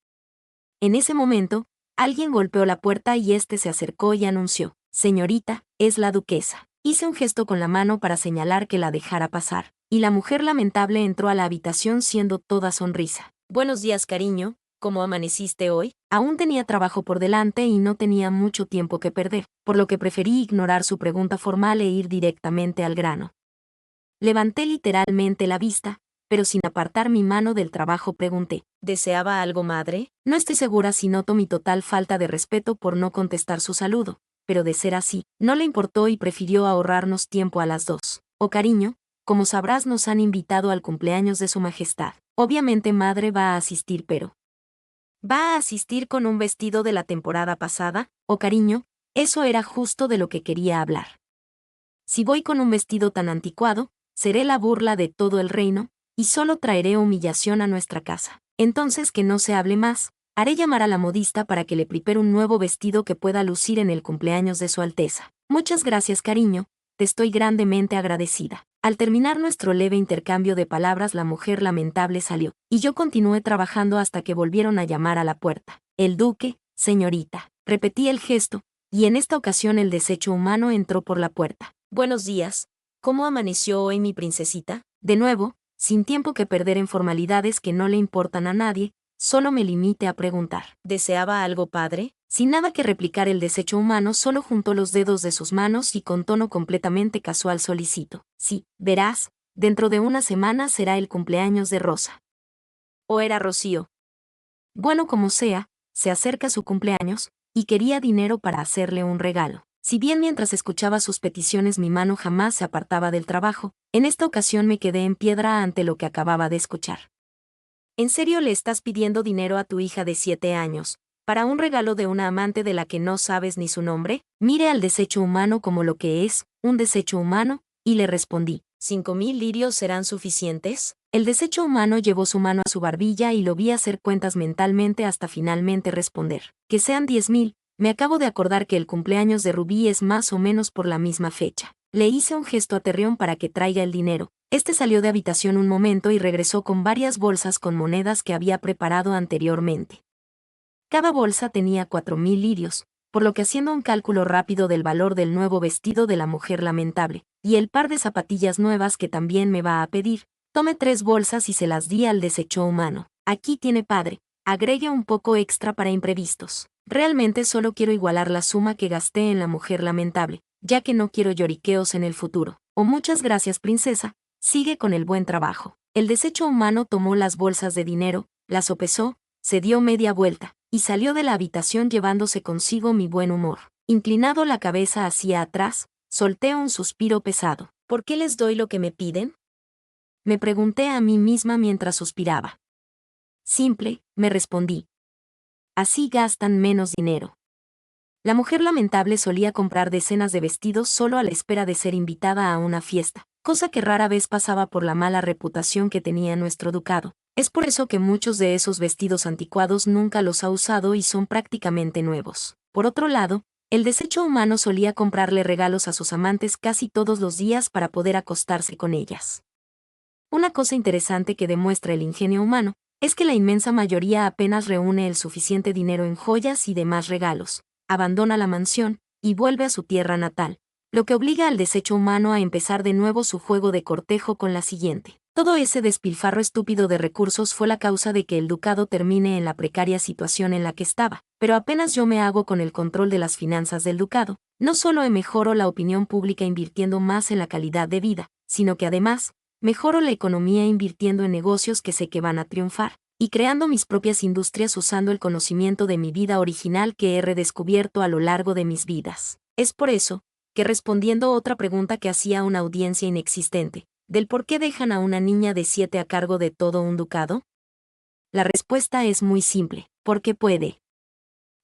En ese momento, alguien golpeó la puerta y éste se acercó y anunció: «Señorita, es la duquesa». Hice un gesto con la mano para señalar que la dejara pasar, y la mujer lamentable entró a la habitación siendo toda sonrisa. «Buenos días, cariño, ¿cómo amaneciste hoy?». Aún tenía trabajo por delante y no tenía mucho tiempo que perder, por lo que preferí ignorar su pregunta formal e ir directamente al grano. Levanté literalmente la vista, pero sin apartar mi mano del trabajo pregunté: «¿Deseaba algo, madre?». No estoy segura si noto mi total falta de respeto por no contestar su saludo, pero de ser así, no le importó y prefirió ahorrarnos tiempo a las dos. «Oh, cariño, como sabrás, nos han invitado al cumpleaños de su majestad. Obviamente madre va a asistir, pero ¿va a asistir con un vestido de la temporada pasada? Oh, cariño, eso era justo de lo que quería hablar. Si voy con un vestido tan anticuado, seré la burla de todo el reino, y solo traeré humillación a nuestra casa. Entonces que no se hable más, haré llamar a la modista para que le prepare un nuevo vestido que pueda lucir en el cumpleaños de su Alteza». «Muchas gracias, cariño, te estoy grandemente agradecida». Al terminar nuestro leve intercambio de palabras, la mujer lamentable salió, y yo continué trabajando hasta que volvieron a llamar a la puerta. «El duque, señorita». Repetí el gesto, y en esta ocasión el desecho humano entró por la puerta. «Buenos días, ¿cómo amaneció hoy mi princesita?». De nuevo, sin tiempo que perder en formalidades que no le importan a nadie, solo me limité a preguntar: «¿Deseaba algo, padre?». Sin nada que replicar, el desecho humano solo juntó los dedos de sus manos y con tono completamente casual solicitó: «Sí, verás, dentro de una semana será el cumpleaños de Rosa». ¿O era Rocío? Bueno, como sea, se acerca su cumpleaños, y quería dinero para hacerle un regalo. Si bien mientras escuchaba sus peticiones mi mano jamás se apartaba del trabajo, en esta ocasión me quedé en piedra ante lo que acababa de escuchar. ¿En serio le estás pidiendo dinero a tu hija de 7 años, para un regalo de una amante de la que no sabes ni su nombre? Mire al desecho humano como lo que es, un desecho humano, y le respondí: «¿5.000 lirios serán suficientes?». El desecho humano llevó su mano a su barbilla y lo vi hacer cuentas mentalmente hasta finalmente responder: «Que sean 10.000, me acabo de acordar que el cumpleaños de Rubí es más o menos por la misma fecha». Le hice un gesto a Terrión para que traiga el dinero. Este salió de habitación un momento y regresó con varias bolsas con monedas que había preparado anteriormente. Cada bolsa tenía 4.000 lirios, por lo que, haciendo un cálculo rápido del valor del nuevo vestido de la mujer lamentable, y el par de zapatillas nuevas que también me va a pedir, tomé 3 bolsas y se las di al desecho humano. «Aquí tiene, padre, agregue un poco extra para imprevistos. Realmente solo quiero igualar la suma que gasté en la mujer lamentable, ya que no quiero lloriqueos en el futuro». «Oh, muchas gracias, princesa, sigue con el buen trabajo». El desecho humano tomó las bolsas de dinero, las sopesó, se dio media vuelta, y salió de la habitación llevándose consigo mi buen humor. Inclinado la cabeza hacia atrás, solté un suspiro pesado. «¿Por qué les doy lo que me piden?», me pregunté a mí misma mientras suspiraba. «Simple», me respondí. «Así gastan menos dinero». La mujer lamentable solía comprar decenas de vestidos solo a la espera de ser invitada a una fiesta, cosa que rara vez pasaba por la mala reputación que tenía nuestro ducado. Es por eso que muchos de esos vestidos anticuados nunca los ha usado y son prácticamente nuevos. Por otro lado, el desecho humano solía comprarle regalos a sus amantes casi todos los días para poder acostarse con ellas. Una cosa interesante que demuestra el ingenio humano es que la inmensa mayoría apenas reúne el suficiente dinero en joyas y demás regalos, abandona la mansión y vuelve a su tierra natal, lo que obliga al desecho humano a empezar de nuevo su juego de cortejo con la siguiente. Todo ese despilfarro estúpido de recursos fue la causa de que el ducado termine en la precaria situación en la que estaba, pero apenas yo me hago con el control de las finanzas del ducado, no solo mejoro la opinión pública invirtiendo más en la calidad de vida, sino que además, mejoro la economía invirtiendo en negocios que sé que van a triunfar, y creando mis propias industrias usando el conocimiento de mi vida original que he redescubierto a lo largo de mis vidas. Es por eso, que respondiendo otra pregunta que hacía una audiencia inexistente, del por qué dejan a una niña de 7 a cargo de todo un ducado, la respuesta es muy simple: porque puede.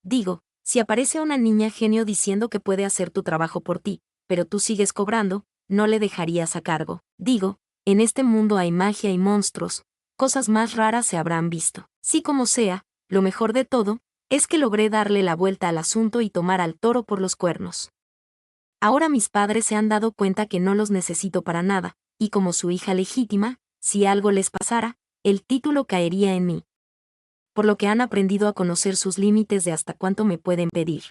Digo, si aparece una niña genio diciendo que puede hacer tu trabajo por ti, pero tú sigues cobrando, ¿no le dejarías a cargo? Digo, en este mundo hay magia y monstruos, cosas más raras se habrán visto. Sí, como sea, lo mejor de todo es que logré darle la vuelta al asunto y tomar al toro por los cuernos. Ahora mis padres se han dado cuenta que no los necesito para nada, y como su hija legítima, si algo les pasara, el título caería en mí. Por lo que han aprendido a conocer sus límites de hasta cuánto me pueden pedir.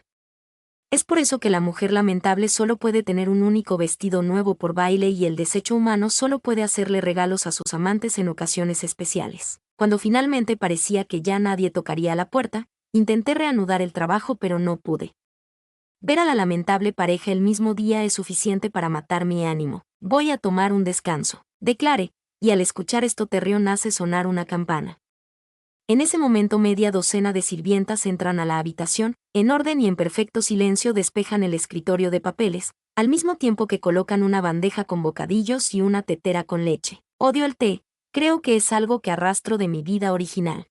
Es por eso que la mujer lamentable solo puede tener un único vestido nuevo por baile y el desecho humano solo puede hacerle regalos a sus amantes en ocasiones especiales. Cuando finalmente parecía que ya nadie tocaría la puerta, intenté reanudar el trabajo pero no pude. Ver a la lamentable pareja el mismo día es suficiente para matar mi ánimo. Voy a tomar un descanso, declaré, y al escuchar esto Terrión hace sonar una campana. En ese momento media docena de sirvientas entran a la habitación, en orden y en perfecto silencio despejan el escritorio de papeles, al mismo tiempo que colocan una bandeja con bocadillos y una tetera con leche. Odio el té, creo que es algo que arrastro de mi vida original.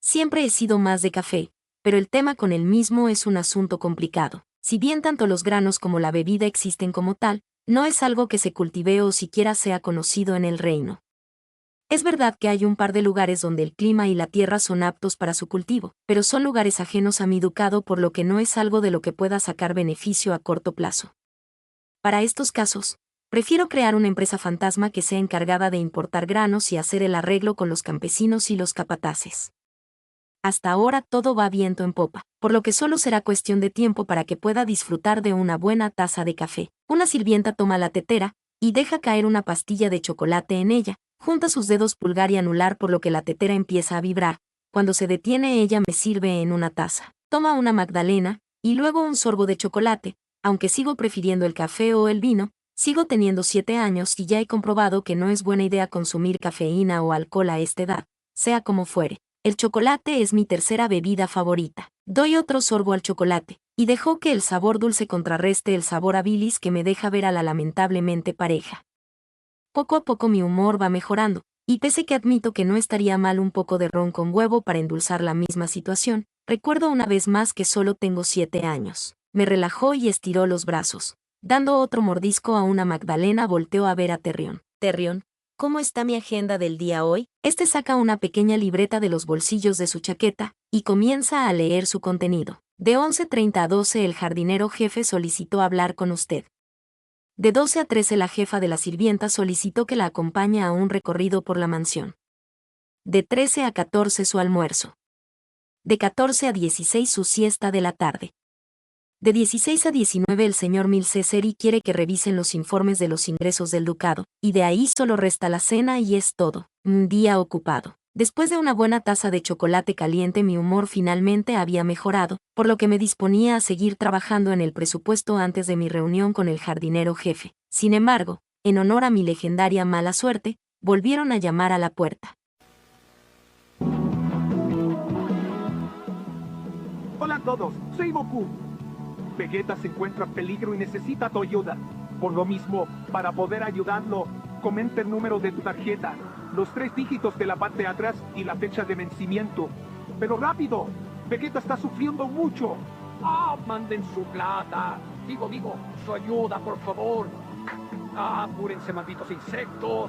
Siempre he sido más de café, pero el tema con el mismo es un asunto complicado. Si bien tanto los granos como la bebida existen como tal, no es algo que se cultive o siquiera sea conocido en el reino. Es verdad que hay un par de lugares donde el clima y la tierra son aptos para su cultivo, pero son lugares ajenos a mi ducado por lo que no es algo de lo que pueda sacar beneficio a corto plazo. Para estos casos, prefiero crear una empresa fantasma que sea encargada de importar granos y hacer el arreglo con los campesinos y los capataces. Hasta ahora todo va viento en popa, por lo que solo será cuestión de tiempo para que pueda disfrutar de una buena taza de café. Una sirvienta toma la tetera y deja caer una pastilla de chocolate en ella. Junta sus dedos pulgar y anular por lo que la tetera empieza a vibrar. Cuando se detiene ella me sirve en una taza. Toma una magdalena, y luego un sorbo de chocolate. Aunque sigo prefiriendo el café o el vino, sigo teniendo 7 años y ya he comprobado que no es buena idea consumir cafeína o alcohol a esta edad. Sea como fuere, el chocolate es mi tercera bebida favorita. Doy otro sorbo al chocolate, y dejo que el sabor dulce contrarreste el sabor a bilis que me deja ver a la lamentablemente pareja. Poco a poco mi humor va mejorando, y pese que admito que no estaría mal un poco de ron con huevo para endulzar la misma situación, recuerdo una vez más que solo tengo 7 años. Me relajó y estiró los brazos. Dando otro mordisco a una magdalena volteó a ver a Terrión. Terrión, ¿cómo está mi agenda del día hoy? Este saca una pequeña libreta de los bolsillos de su chaqueta, y comienza a leer su contenido. De 11:30 a 12 el jardinero jefe solicitó hablar con usted. De 12 a 13 la jefa de la sirvienta solicitó que la acompañe a un recorrido por la mansión. De 13 a 14 su almuerzo. De 14 a 16 su siesta de la tarde. De 16 a 19 el señor Milceseri quiere que revisen los informes de los ingresos del ducado, y de ahí solo resta la cena y es todo. Un día ocupado. Después de una buena taza de chocolate caliente mi humor finalmente había mejorado, por lo que me disponía a seguir trabajando en el presupuesto antes de mi reunión con el jardinero jefe. Sin embargo, en honor a mi legendaria mala suerte, volvieron a llamar a la puerta. Hola a todos, soy Goku. Vegeta se encuentra en peligro y necesita tu ayuda. Por lo mismo, para poder ayudarlo, comenta el número de tu tarjeta, los 3 dígitos de la parte de atrás y la fecha de vencimiento. ¡Pero rápido! Vegeta está sufriendo mucho. ¡Ah, manden su plata! Digo, su ayuda, por favor. ¡Ah, apúrense, malditos insectos!